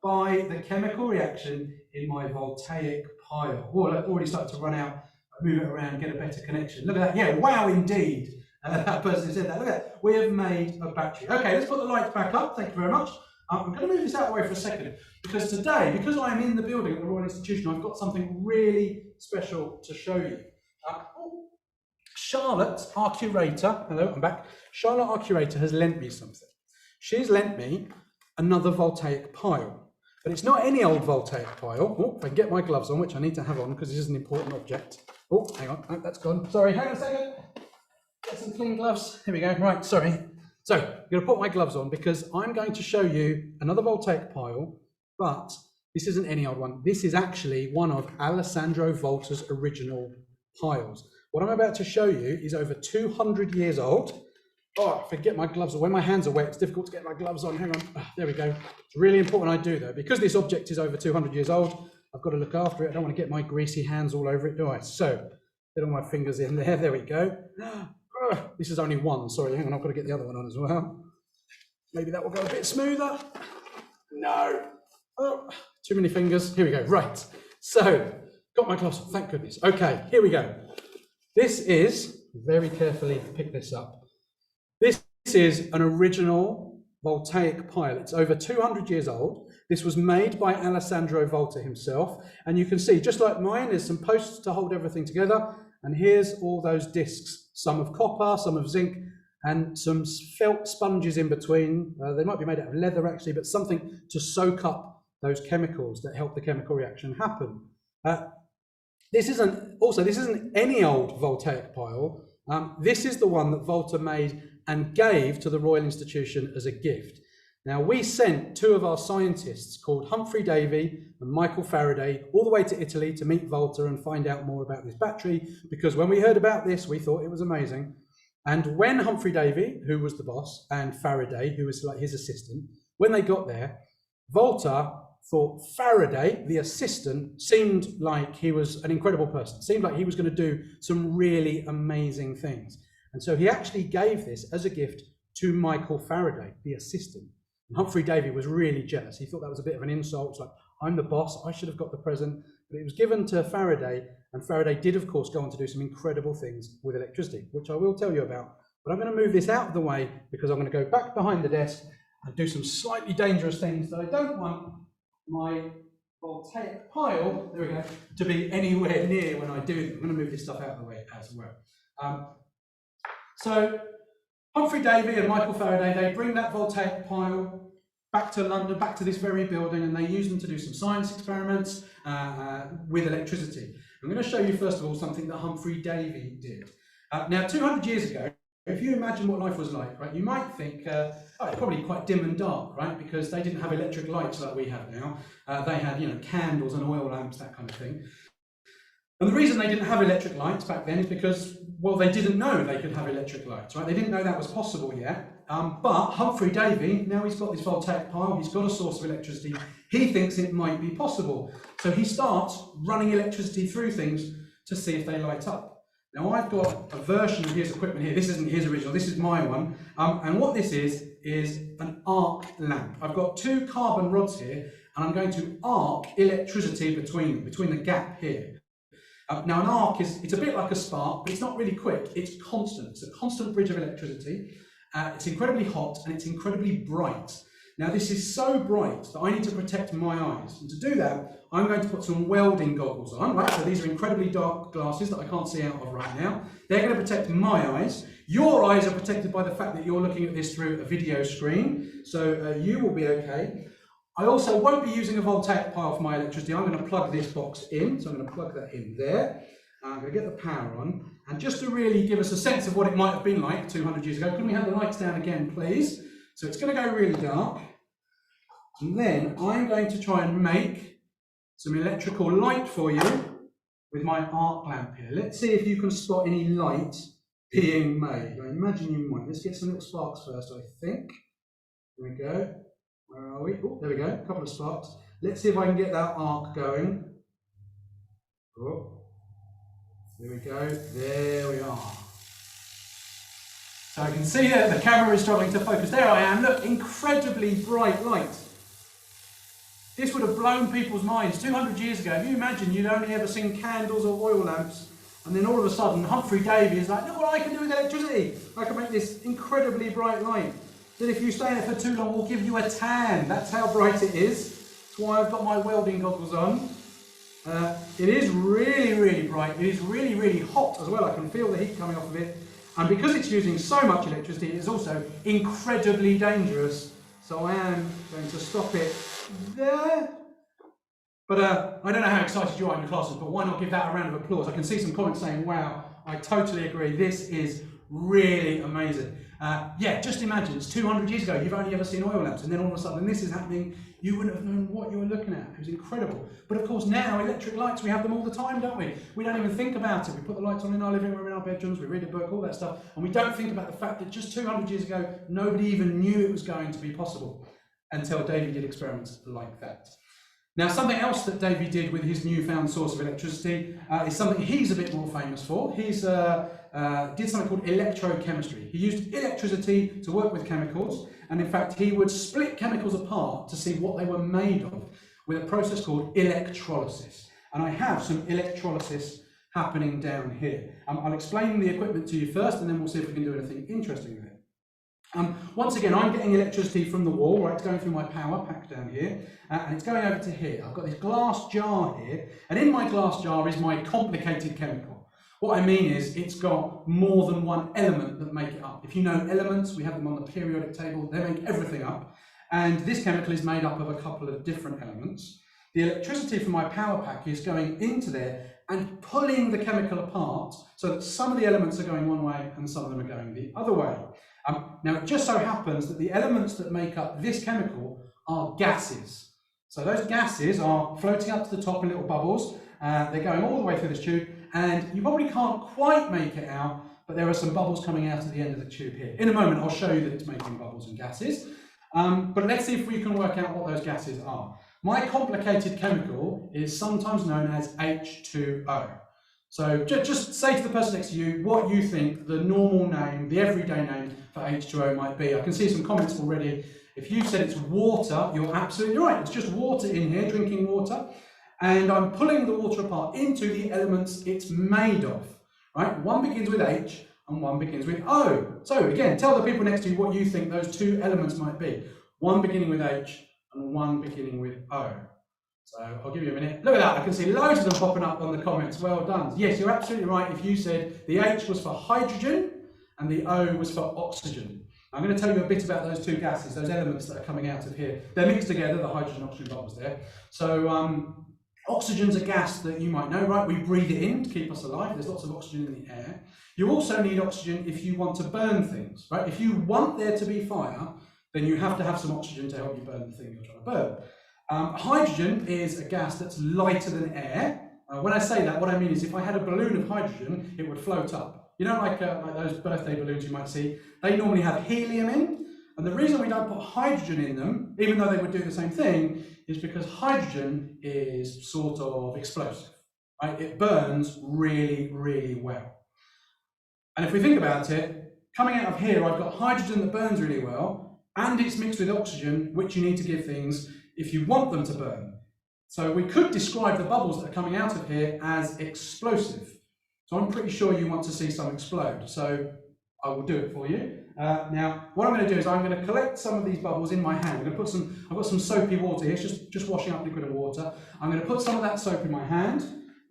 by the chemical reaction in my voltaic pile. Oh, look, already started to run out, move it around, get a better connection. Look at that, yeah, wow indeed. That person said that, look at that, we have made a battery. Okay, let's put the lights back up, thank you very much. I'm going to move this out of the way for a second, because today, because I'm in the building at the Royal Institution, I've got something really special to show you. Charlotte, our curator, hello, I'm back. Charlotte, our curator, has lent me something. She's lent me another voltaic pile, but it's not any old voltaic pile. Oh, if I can get my gloves on, which I need to have on because this is an important object. Oh, hang on, oh, that's gone. Sorry, hang on a second. Get some clean gloves. Here we go. Right, sorry. So, I'm going to put my gloves on because I'm going to show you another voltaic pile, but this isn't any old one. This is actually one of Alessandro Volta's original piles. What I'm about to show you is over 200 years old. Oh, forget my gloves on. When my hands are wet, it's difficult to get my gloves on. Hang on. Oh, there we go. It's really important I do, though. Because this object is over 200 years old, I've got to look after it. I don't want to get my greasy hands all over it, do I? So, get all my fingers in there. There we go. This is only one. Sorry, hang on. I've got to get the other one on as well. Maybe that will go a bit smoother. No. Oh, too many fingers. Here we go. Right. So, got my gloves on. Thank goodness. Okay, here we go. This is, very carefully pick this up. This is an original voltaic pile. It's over 200 years old. This was made by Alessandro Volta himself. And you can see, just like mine, there's some posts to hold everything together. And here's all those discs, some of copper, some of zinc, and some felt sponges in between. They might be made out of leather, actually, but something to soak up those chemicals that help the chemical reaction happen. This isn't any old voltaic pile. This is the one that Volta made and gave to the Royal Institution as a gift. Now, we sent two of our scientists called Humphrey Davy and Michael Faraday all the way to Italy to meet Volta and find out more about this battery, because when we heard about this, we thought it was amazing. And when Humphrey Davy, who was the boss, and Faraday, who was like his assistant, when they got there, Volta thought Faraday, the assistant, seemed like he was an incredible person, seemed like he was going to do some really amazing things. And so he actually gave this as a gift to Michael Faraday, the assistant. And Humphrey Davy was really jealous. He thought that was a bit of an insult. It's like, I'm the boss, I should have got the present. But it was given to Faraday, and Faraday did, of course, go on to do some incredible things with electricity, which I will tell you about. But I'm going to move this out of the way because I'm going to go back behind the desk and do some slightly dangerous things that I don't want my voltaic pile, there we go, to be anywhere near when I do them. I'm going to move this stuff out of the way as well. So Humphrey Davy and Michael Faraday, they bring that voltaic pile back to London, back to this very building, and they used them to do some science experiments with electricity. I'm going to show you first of all something that Humphrey Davy did. Now 200 years ago, if you imagine what life was like, right, you might think, oh, it's probably quite dim and dark, right, because they didn't have electric lights like we have now. They had, you know, candles and oil lamps, that kind of thing. And the reason they didn't have electric lights back then is because, well, they didn't know they could have electric lights, right? They didn't know that was possible yet. But Humphrey Davy, now he's got this voltaic pile, he's got a source of electricity, he thinks it might be possible. So he starts running electricity through things to see if they light up. Now I've got a version of his equipment here. This isn't his original, this is my one. And what this is an arc lamp. I've got 2 carbon rods here, and I'm going to arc electricity between them, between the gap here. Now an arc it's a bit like a spark, but it's not really quick, it's constant. It's a constant bridge of electricity. It's incredibly hot and it's incredibly bright. Now this is so bright that I need to protect my eyes. And to do that, I'm going to put some welding goggles on, right? So these are incredibly dark glasses that I can't see out of right now. They're going to protect my eyes. Your eyes are protected by the fact that you're looking at this through a video screen. So you will be okay. I also won't be using a voltaic pile for my electricity. I'm going to plug this box in. So I'm going to plug that in there. I'm going to get the power on. And just to really give us a sense of what it might have been like 200 years ago, can we have the lights down again, please? So it's going to go really dark. And then I'm going to try and make some electrical light for you with my arc lamp here. Let's see if you can spot any light being made. I imagine you might. Let's get some little sparks first, I think. There we go. Where are we? Oh, there we go. A couple of sparks. Let's see if I can get that arc going. Oh, there we go. There we are. So I can see that the camera is struggling to focus. There I am. Look, incredibly bright light. This would have blown people's minds 200 years ago. If you imagine you'd only ever seen candles or oil lamps, and then all of a sudden Humphrey Davy is like, look what I can do with electricity. I can make this incredibly bright light that if you stay in it for too long will give you a tan. That's how bright it is. That's why I've got my welding goggles on. It is really, really bright. It is really, really hot as well. I can feel the heat coming off of it. And because it's using so much electricity, it is also incredibly dangerous. So I am going to stop it there. But I don't know how excited you are in the classes, but why not give that a round of applause? I can see some comments saying, wow, I totally agree. This is really amazing. Yeah, just imagine, it's 200 years ago, you've only ever seen oil lamps, and then all of a sudden this is happening, you wouldn't have known what you were looking at. It was incredible. But of course now, electric lights, we have them all the time, don't we? We don't even think about it. We put the lights on in our living room, in our bedrooms, we read a book, all that stuff, and we don't think about the fact that just 200 years ago, nobody even knew it was going to be possible until Davy did experiments like that. Now, something else that Davy did with his newfound source of electricity is something he's a bit more famous for. He's did something called electrochemistry. He used electricity to work with chemicals, and in fact, he would split chemicals apart to see what they were made of with a process called electrolysis. And I have some electrolysis happening down here. I'll explain the equipment to you first, and then we'll see if we can do anything interesting with it. Once again, I'm getting electricity from the wall, right? It's going through my power pack down here, and it's going over to here. I've got this glass jar here, and in my glass jar is my complicated chemical. What I mean is, it's got more than one element that make it up. If you know elements, we have them on the periodic table, they make everything up, and this chemical is made up of a couple of different elements. The electricity from my power pack is going into there and pulling the chemical apart so that some of the elements are going one way and some of them are going the other way. Now, it just so happens that the elements that make up this chemical are gases. So those gases are floating up to the top in little bubbles. They're going all the way through this tube, and you probably can't quite make it out, but there are some bubbles coming out at the end of the tube here. In a moment, I'll show you that it's making bubbles and gases. But let's see if we can work out what those gases are. My complicated chemical is sometimes known as H2O. So just say to the person next to you what you think the normal name, the everyday name for H2O might be. I can see some comments already. If you said it's water, you're absolutely right. It's just water in here, drinking water. And I'm pulling the water apart into the elements it's made of. Right? One begins with H and one begins with O. So again, tell the people next to you what you think those two elements might be. One beginning with H and one beginning with O. So I'll give you a minute. Look at that, I can see loads of them popping up on the comments. Well done. Yes, you're absolutely right if you said the H was for hydrogen and the O was for oxygen. I'm going to tell you a bit about those two gases, those elements that are coming out of here. They're mixed together, the hydrogen and oxygen bubbles there. So oxygen's a gas that you might know, right? We breathe it in to keep us alive. There's lots of oxygen in the air. You also need oxygen if you want to burn things, right? If you want there to be fire, then you have to have some oxygen to help you burn the thing you're trying to burn. Hydrogen is a gas that's lighter than air. When I say that, what I mean is if I had a balloon of hydrogen, it would float up. You know, like those birthday balloons you might see, they normally have helium in. And the reason we don't put hydrogen in them, even though they would do the same thing, is because hydrogen is sort of explosive, right? It burns really, really well. And if we think about it, coming out of here, I've got hydrogen that burns really well, and it's mixed with oxygen, which you need to give things if you want them to burn. So we could describe the bubbles that are coming out of here as explosive. So I'm pretty sure you want to see some explode. So I will do it for you. Now, what I'm going to do is I'm going to collect some of these bubbles in my hand. I'm going to put some, I've got some soapy water here, it's just washing up liquid and water. I'm going to put some of that soap in my hand.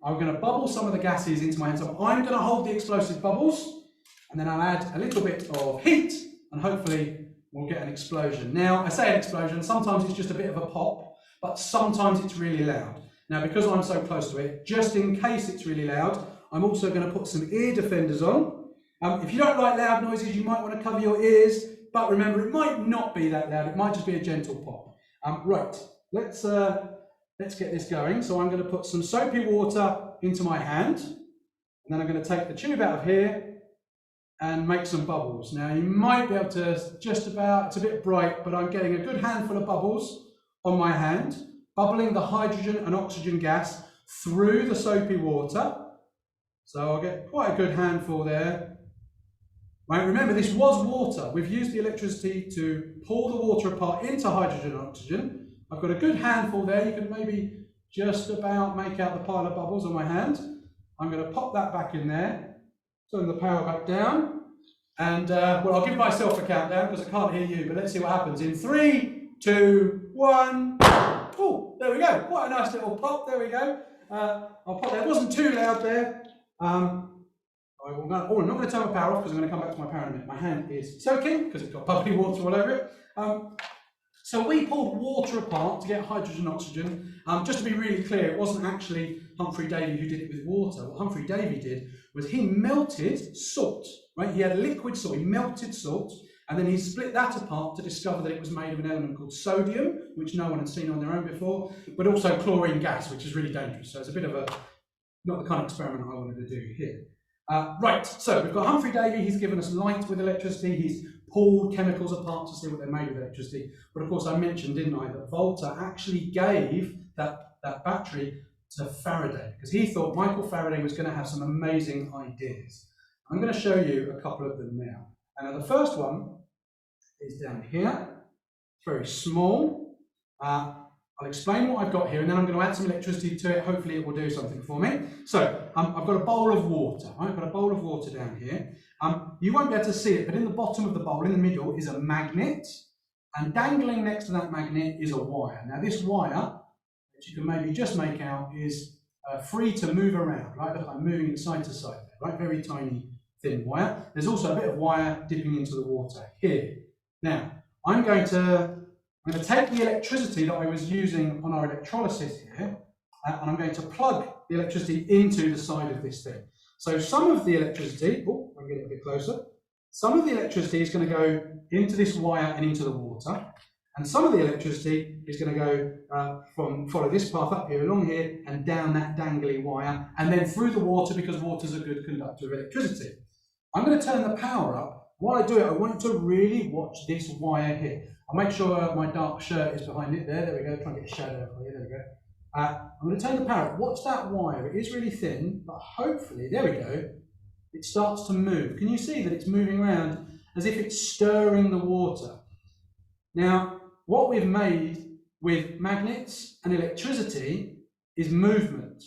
I'm going to bubble some of the gases into my hand. So I'm going to hold the explosive bubbles, and then I'll add a little bit of heat, and hopefully we'll get an explosion. Now, I say an explosion, sometimes it's just a bit of a pop, but sometimes it's really loud. Now, because I'm so close to it, just in case it's really loud, I'm also going to put some ear defenders on. If you don't like loud noises, you might want to cover your ears, but remember, it might not be that loud, it might just be a gentle pop. Right, let's get this going. So I'm going to put some soapy water into my hand, and then I'm going to take the tube out of here and make some bubbles. Now, you might be able to just about, it's a bit bright, but I'm getting a good handful of bubbles on my hand, bubbling the hydrogen and oxygen gas through the soapy water. So I'll get quite a good handful there. Right, remember, this was water. We've used the electricity to pull the water apart into hydrogen and oxygen. I've got a good handful there. You can maybe just about make out the pile of bubbles on my hand. I'm going to pop that back in there, turn the power back down, and well, I'll give myself a countdown because I can't hear you, but let's see what happens. In 3, 2, 1. Oh, there we go. Quite a nice little pop. There we go. I'll pop there. It wasn't too loud there. I'm not going to turn my power off because I'm going to come back to my power in a minute. My hand is soaking because it's got bubbly water all over it. So we pulled water apart to get hydrogen and oxygen. Just to be really clear, it wasn't actually Humphrey Davy who did it with water. What Humphrey Davy did was he melted salt, right? He had liquid salt, he melted salt, and then he split that apart to discover that it was made of an element called sodium, which no one had seen on their own before, but also chlorine gas, which is really dangerous. So it's a bit of a, not the kind of experiment I wanted to do here. Right, so we've got Humphrey Davy, he's given us light with electricity, he's pulled chemicals apart to see what they're made with electricity, but of course I mentioned, didn't I, that Volta actually gave that battery to Faraday, because he thought Michael Faraday was going to have some amazing ideas. I'm going to show you a couple of them now. And the first one is down here, it's very small. I'll explain what I've got here, and then I'm going to add some electricity to it. Hopefully it will do something for me. So I've got a bowl of water. Right? I've got a bowl of water down here. You won't be able to see it, but in the bottom of the bowl, in the middle, is a magnet. And dangling next to that magnet is a wire. Now this wire, which you can maybe just make out, is free to move around. Right? Look, I'm moving it side to side there. Right? Very tiny, thin wire. There's also a bit of wire dipping into the water here. Now, I'm going to take the electricity that I was using on our electrolysis here, and I'm going to plug the electricity into the side of this thing. So some of the electricity, oh, I'm getting a bit closer, some of the electricity is going to go into this wire and into the water, and some of the electricity is going to go follow this path up here, along here, and down that dangly wire, and then through the water, because water's a good conductor of electricity. I'm going to turn the power up. While I do it, I want you to really watch this wire here. I'll make sure my dark shirt is behind it there. There we go. Try and get a shadow for you. There we go. I'm going to turn the power up. Watch that wire. It is really thin, but hopefully, there we go. It starts to move. Can you see that it's moving around as if it's stirring the water? Now, what we've made with magnets and electricity is movement.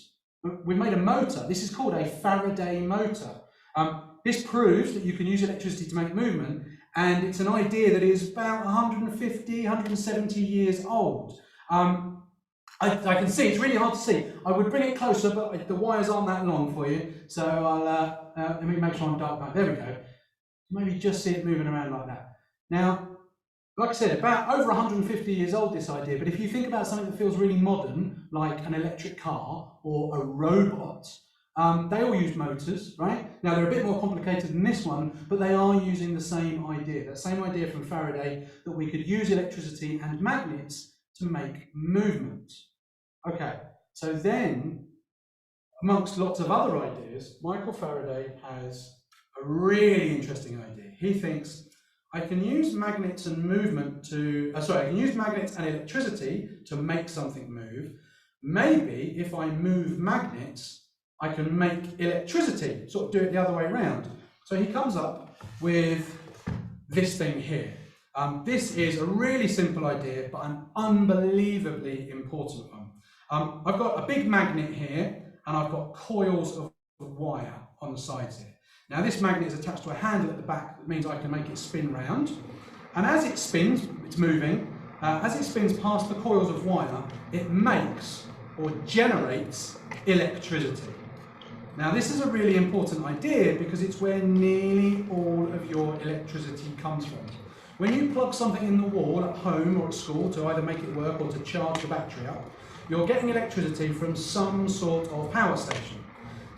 We've made a motor. This is called a Faraday motor. This proves that you can use electricity to make movement, and it's an idea that is about 150, 170 years old. I can see, it's really hard to see. I would bring it closer, but the wires aren't that long for you, so I'll let me make sure I'm dark back. There we go. Maybe just see it moving around like that. Now, like I said, about over 150 years old, this idea, but if you think about something that feels really modern, like an electric car or a robot, they all use motors, right? Now, they're a bit more complicated than this one, but they are using the same idea, that same idea from Faraday, that we could use electricity and magnets to make movement. Okay, so then, amongst lots of other ideas, Michael Faraday has a really interesting idea. He thinks, I can use magnets and movement to, I can use magnets and electricity to make something move. Maybe if I move magnets, I can make electricity, sort of do it the other way around. So he comes up with this thing here. This is a really simple idea, but an unbelievably important one. I've got a big magnet here, and I've got coils of wire on the sides here. Now this magnet is attached to a handle at the back, that means I can make it spin round. And as it spins, it's moving, as it spins past the coils of wire, it makes or generates electricity. Now this is a really important idea because it's where nearly all of your electricity comes from. When you plug something in the wall at home or at school to either make it work or to charge the battery up, you're getting electricity from some sort of power station.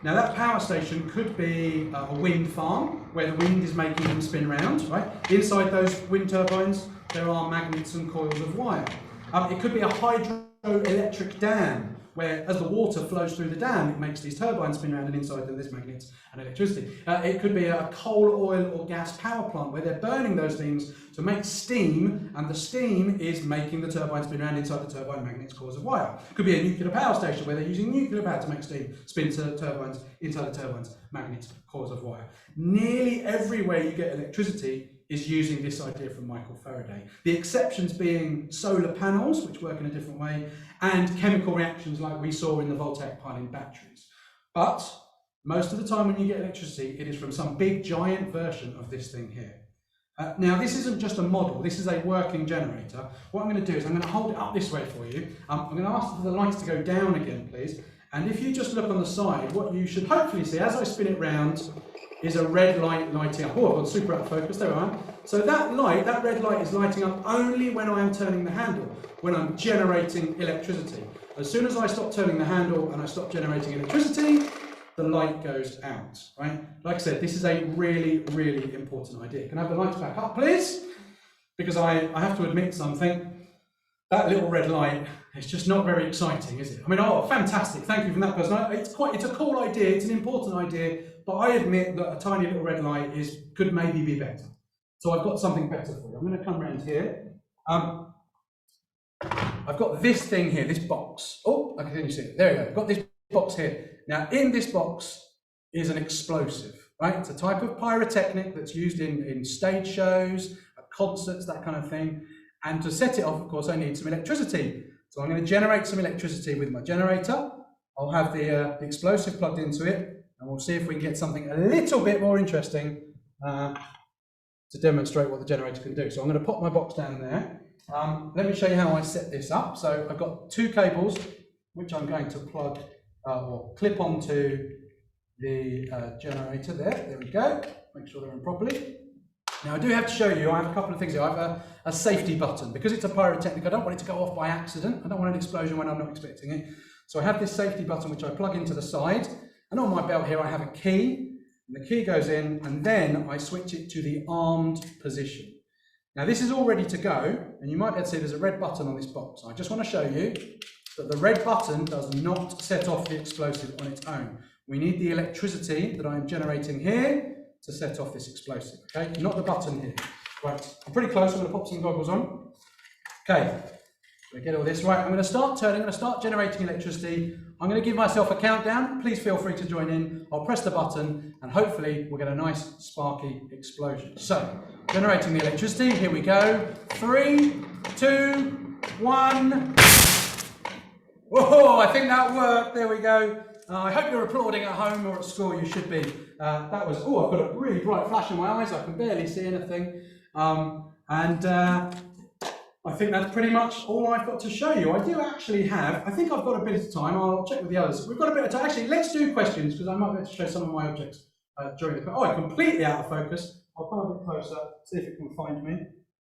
Now that power station could be a wind farm, where the wind is making them spin round, right? Inside those wind turbines, there are magnets and coils of wire. It could be a hydroelectric dam, where as the water flows through the dam, it makes these turbines spin around, and inside them there's magnets and electricity. It could be a coal, oil or gas power plant where they're burning those things to make steam, and the steam is making the turbine spin around. Inside the turbine, magnets, coils of wire. It could be a nuclear power station where they're using nuclear power to make steam, spin turbines, inside the turbines, magnets, coils of wire. Nearly everywhere you get electricity is using this idea from Michael Faraday. The exceptions being solar panels, which work in a different way, and chemical reactions like we saw in the voltaic pile in batteries. But most of the time when you get electricity, it is from some big giant version of this thing here. Now this isn't just a model, this is a working generator. What I'm going to do is I'm going to hold it up this way for you. I'm going to ask for the lights to go down again, please. And if you just look on the side, what you should hopefully see as I spin it round is a red light lighting up. Oh, I've got super out of focus, there we are. So that light, that red light is lighting up only when I am turning the handle, when I'm generating electricity. As soon as I stop turning the handle and I stop generating electricity, the light goes out, right? Like I said, this is a really, really important idea. Can I have the lights back up, please? Because I have to admit something. That little red light, it's just not very exciting, is it? I mean, oh, fantastic, thank you from that person. It's a cool idea, it's an important idea, but I admit that a tiny little red light could maybe be better. So I've got something better for you. I'm going to come around here. I've got this thing here, this box. Oh, I can see it. There we go. I've got this box here. Now, in this box is an explosive, right? It's a type of pyrotechnic that's used in stage shows, at concerts, that kind of thing. And to set it off, of course, I need some electricity. So I'm going to generate some electricity with my generator. I'll have the explosive plugged into it, and we'll see if we can get something a little bit more interesting to demonstrate what the generator can do. So I'm going to pop my box down there. Let me show you how I set this up. So I've got two cables, which I'm going to plug or clip onto the generator there. There we go. Make sure they're in properly. Now I do have to show you, I have a couple of things here. I have a safety button. Because it's a pyrotechnic, I don't want it to go off by accident. I don't want an explosion when I'm not expecting it. So I have this safety button which I plug into the side. And on my belt here I have a key. And the key goes in, and then I switch it to the armed position. Now this is all ready to go, and you might be able to see there's a red button on this box. I just want to show you that the red button does not set off the explosive on its own. We need the electricity that I'm generating here to set off this explosive, okay? Not the button here. Right, I'm pretty close, I'm going to pop some goggles on. Okay, I'm going to get all this right. I'm going to start turning, I'm going to start generating electricity. I'm going to give myself a countdown. Please feel free to join in. I'll press the button and hopefully we'll get a nice sparky explosion. So, generating the electricity, here we go. 3, 2, 1. Whoa, I think that worked. There we go. I hope you're applauding at home or at school. You should be. That was, oh, I've got a really bright flash in my eyes. I can barely see anything. I think that's pretty much all I've got to show you. I do actually have, I think I've got a bit of time. I'll check with the others. We've got a bit of time. Actually, let's do questions because I might be able to show some of my objects during the, oh, I'm completely out of focus. I'll come a bit closer, see if it can find me.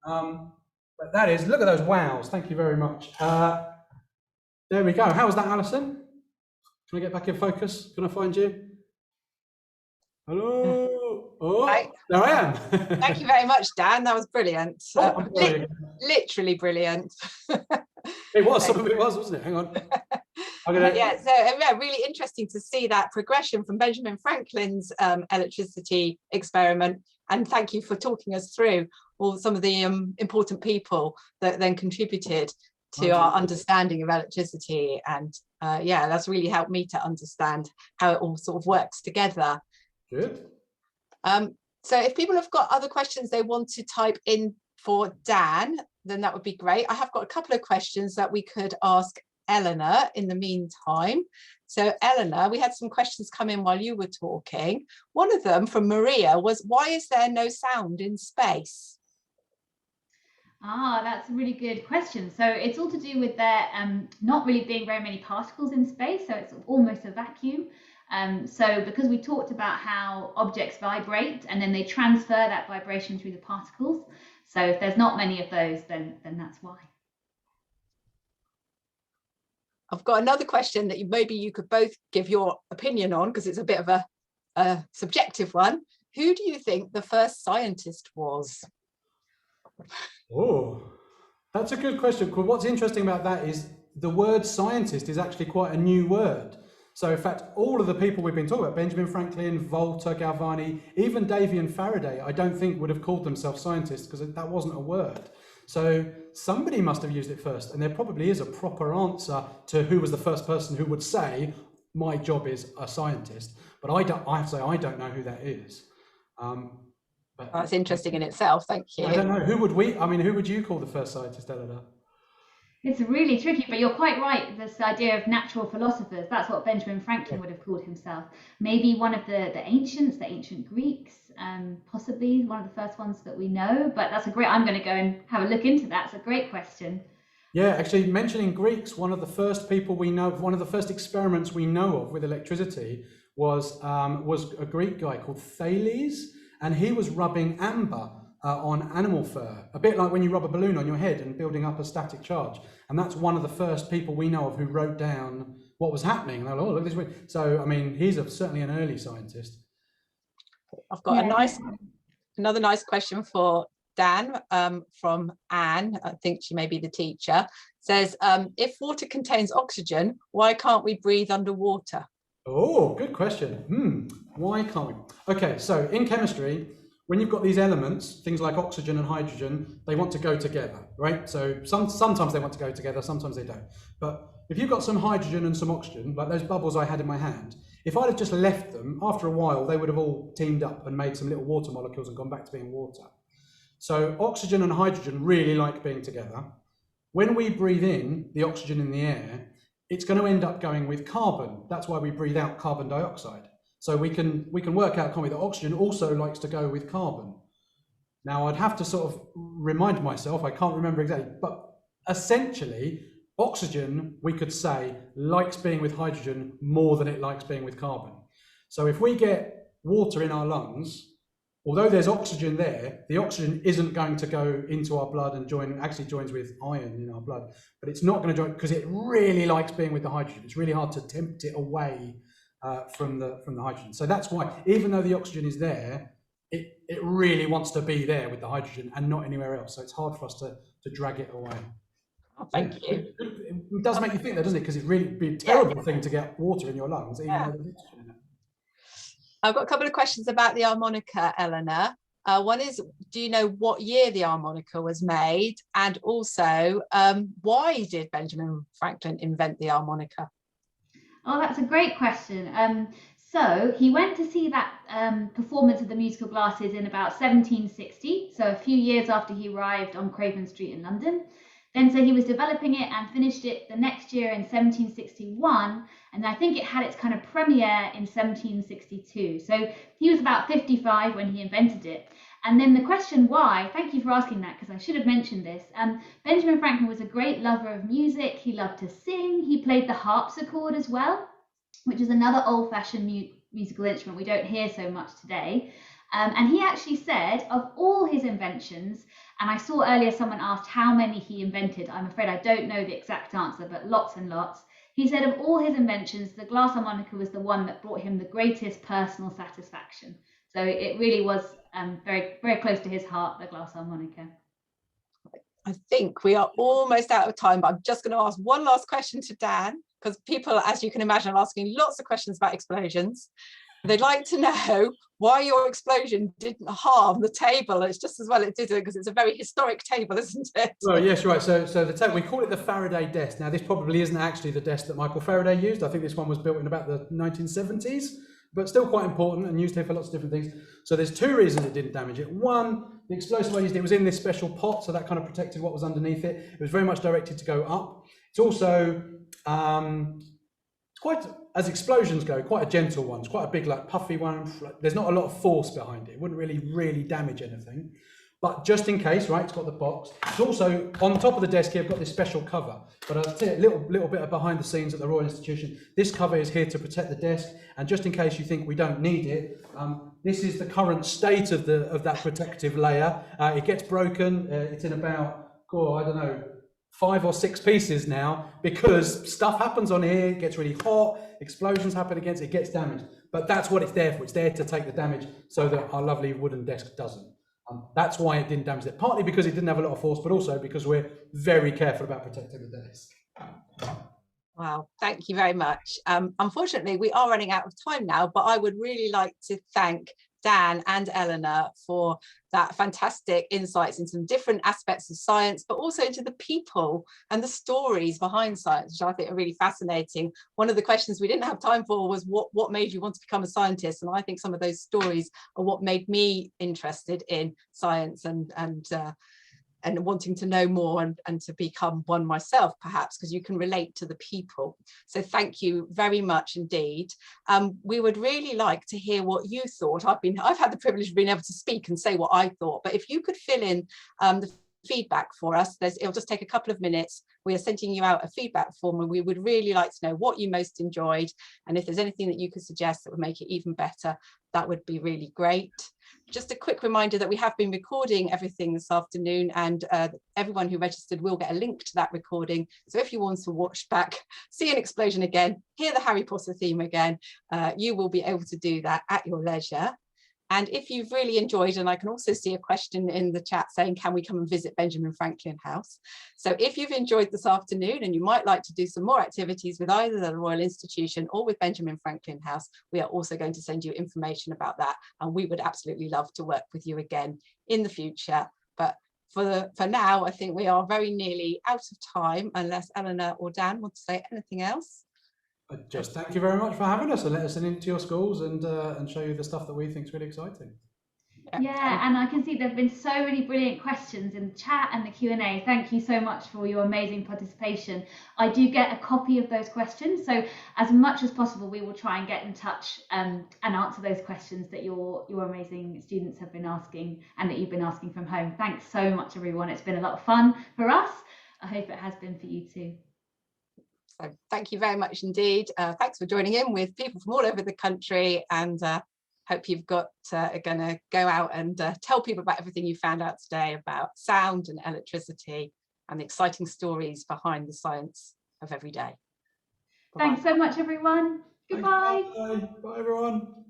But that is, look at those wows. Thank you very much. There we go. How was that, Alison? Can I get back in focus? Can I find you? Hello. Oh, Hi. there I am. Thank you very much, Dan. That was brilliant. Oh, Literally brilliant. It was, some of it was, wasn't it? Hang on. Yeah, so yeah, really interesting to see that progression from Benjamin Franklin's electricity experiment. And thank you for talking us through all some of the important people that then contributed to our understanding of electricity. And yeah, that's really helped me to understand how it all sort of works together. Good. So if people have got other questions they want to type in for Dan, then that would be great. I have got a couple of questions that we could ask Eleanor in the meantime. So Eleanor, we had some questions come in while you were talking. One of them from Maria was, why is there no sound in space? Ah, that's a really good question. So it's all to do with there not really being very many particles in space, so it's almost a vacuum. So because we talked about how objects vibrate and then they transfer that vibration through the particles. So if there's not many of those, then that's why. I've got another question that maybe you could both give your opinion on, because it's a bit of a subjective one. Who do you think the first scientist was? Oh, that's a good question. What's interesting about that is the word scientist is actually quite a new word. So in fact, all of the people we've been talking about, Benjamin Franklin, Volta, Galvani, even Davy and Faraday, I don't think would have called themselves scientists because that wasn't a word. So somebody must have used it first, and there probably is a proper answer to who was the first person who would say, my job is a scientist. But I have to say, I don't know who that is. But that's interesting in itself. Thank you. I don't know. Who would you call the first scientist, Eleanor? It's really tricky, but you're quite right. This idea of natural philosophers, that's what Benjamin Franklin would have called himself. Maybe one of the ancient Greeks, possibly one of the first ones that we know. But that's I'm going to go and have a look into that. It's a great question. Yeah, actually mentioning Greeks, one of the first people we know, one of the first experiments we know of with electricity was a Greek guy called Thales, and he was rubbing amber on animal fur, a bit like when you rub a balloon on your head and building up a static charge. And that's one of the first people we know of who wrote down what was happening. And they're like, oh, look at this way. So, I mean, he's certainly an early scientist. I've got another nice question for Dan from Anne. I think she may be the teacher. Says, if water contains oxygen, why can't we breathe underwater? Oh, good question. Why can't we? Okay, so in chemistry, when you've got these elements, things like oxygen and hydrogen, they want to go together, right? So sometimes they want to go together, sometimes they don't. But if you've got some hydrogen and some oxygen, like those bubbles I had in my hand, if I'd have just left them, after a while, they would have all teamed up and made some little water molecules and gone back to being water. So oxygen and hydrogen really like being together. When we breathe in the oxygen in the air, it's going to end up going with carbon. That's why we breathe out carbon dioxide. So we can work out, can't we, that oxygen also likes to go with carbon. Now I'd have to sort of remind myself, I can't remember exactly, but essentially oxygen, we could say, likes being with hydrogen more than it likes being with carbon. So if we get water in our lungs, although there's oxygen there, the oxygen isn't going to go into our blood and joins with iron in our blood, but it's not going to join because it really likes being with the hydrogen. It's really hard to tempt it away from the hydrogen. So that's why, even though the oxygen is there, it really wants to be there with the hydrogen and not anywhere else. So it's hard for us to drag it away. Oh, thank you. It does make you think, though, doesn't it? Because it'd really be a terrible thing to get water in your lungs, even though there's oxygen in it. I've got a couple of questions about the harmonica, Eleanor. One is, do you know what year the harmonica was made? And also, why did Benjamin Franklin invent the harmonica? Oh, that's a great question. So he went to see that performance of the musical glasses in about 1760, so a few years after he arrived on Craven Street in London. Then so he was developing it and finished it the next year in 1761, and I think it had its kind of premiere in 1762. So he was about 55 when he invented it. And then the question why, thank you for asking that, because I should have mentioned this. Benjamin Franklin was a great lover of music. He loved to sing. He played the harpsichord as well, which is another old-fashioned musical instrument we don't hear so much today. And he actually said of all his inventions, and I saw earlier someone asked how many he invented. I'm afraid I don't know the exact answer, but lots and lots. He said of all his inventions, the glass harmonica was the one that brought him the greatest personal satisfaction. So it really was very, very close to his heart, the glass harmonica. I think we are almost out of time, but I'm just going to ask one last question to Dan, because people, as you can imagine, are asking lots of questions about explosions. They'd like to know why your explosion didn't harm the table. It's just as well it didn't, because it's a very historic table, isn't it? Well, yes, right. So the table, we call it the Faraday desk. Now, this probably isn't actually the desk that Michael Faraday used. I think this one was built in about the 1970s, but still quite important and used here for lots of different things. So there's two reasons it didn't damage it. One, the explosive I used, it was in this special pot, so that kind of protected what was underneath it. It was very much directed to go up. It's also it's quite, as explosions go, quite a gentle one. It's quite a big, like puffy one. There's not a lot of force behind it. It wouldn't really damage anything. But just in case, right, it's got the box. It's also on top of the desk here, I've got this special cover. But I'll tell you a little bit of behind the scenes at the Royal Institution. This cover is here to protect the desk. And just in case you think we don't need it, this is the current state of that protective layer. It gets broken. It's in about, I don't know, 5 or 6 pieces now, because stuff happens on here, it gets really hot, explosions happen against it, gets damaged. But that's what it's there for. It's there to take the damage so that our lovely wooden desk doesn't. That's why it didn't damage it. Partly because it didn't have a lot of force, but also because we're very careful about protecting the desk. Wow, thank you very much. Unfortunately, we are running out of time now, but I would really like to thank Dan and Eleanor for that fantastic insights into some different aspects of science, but also into the people and the stories behind science, which I think are really fascinating. One of the questions we didn't have time for was what made you want to become a scientist? And I think some of those stories are what made me interested in science and wanting to know more and to become one myself, perhaps, because you can relate to the people. So thank you very much indeed. We would really like to hear what you thought. I've had the privilege of being able to speak and say what I thought, but if you could fill in the feedback for us, it'll just take a couple of minutes. We are sending you out a feedback form, and we would really like to know what you most enjoyed, and if there's anything that you could suggest that would make it even better, that would be really great. Just a quick reminder that we have been recording everything this afternoon, and everyone who registered will get a link to that recording. So if you want to watch back, see an explosion again, hear the Harry Potter theme again, you will be able to do that at your leisure. And if you've really enjoyed, and I can also see a question in the chat saying, can we come and visit Benjamin Franklin House? So if you've enjoyed this afternoon and you might like to do some more activities with either the Royal Institution or with Benjamin Franklin House, we are also going to send you information about that. And we would absolutely love to work with you again in the future. But for now, I think we are very nearly out of time, unless Eleanor or Dan want to say anything else. Just thank you very much for having us and let us into your schools and show you the stuff that we think is really exciting. Yeah, and I can see there have been so many brilliant questions in the chat and the Q&A. Thank you so much for your amazing participation. I do get a copy of those questions, so as much as possible we will try and get in touch and answer those questions that your amazing students have been asking and that you've been asking from home. Thanks so much, everyone. It's been a lot of fun for us. I hope it has been for you too. So thank you very much indeed. Thanks for joining in with people from all over the country, and hope you've got going to go out and tell people about everything you found out today about sound and electricity and the exciting stories behind the science of every day. Thanks so much, everyone. Goodbye. Bye, everyone.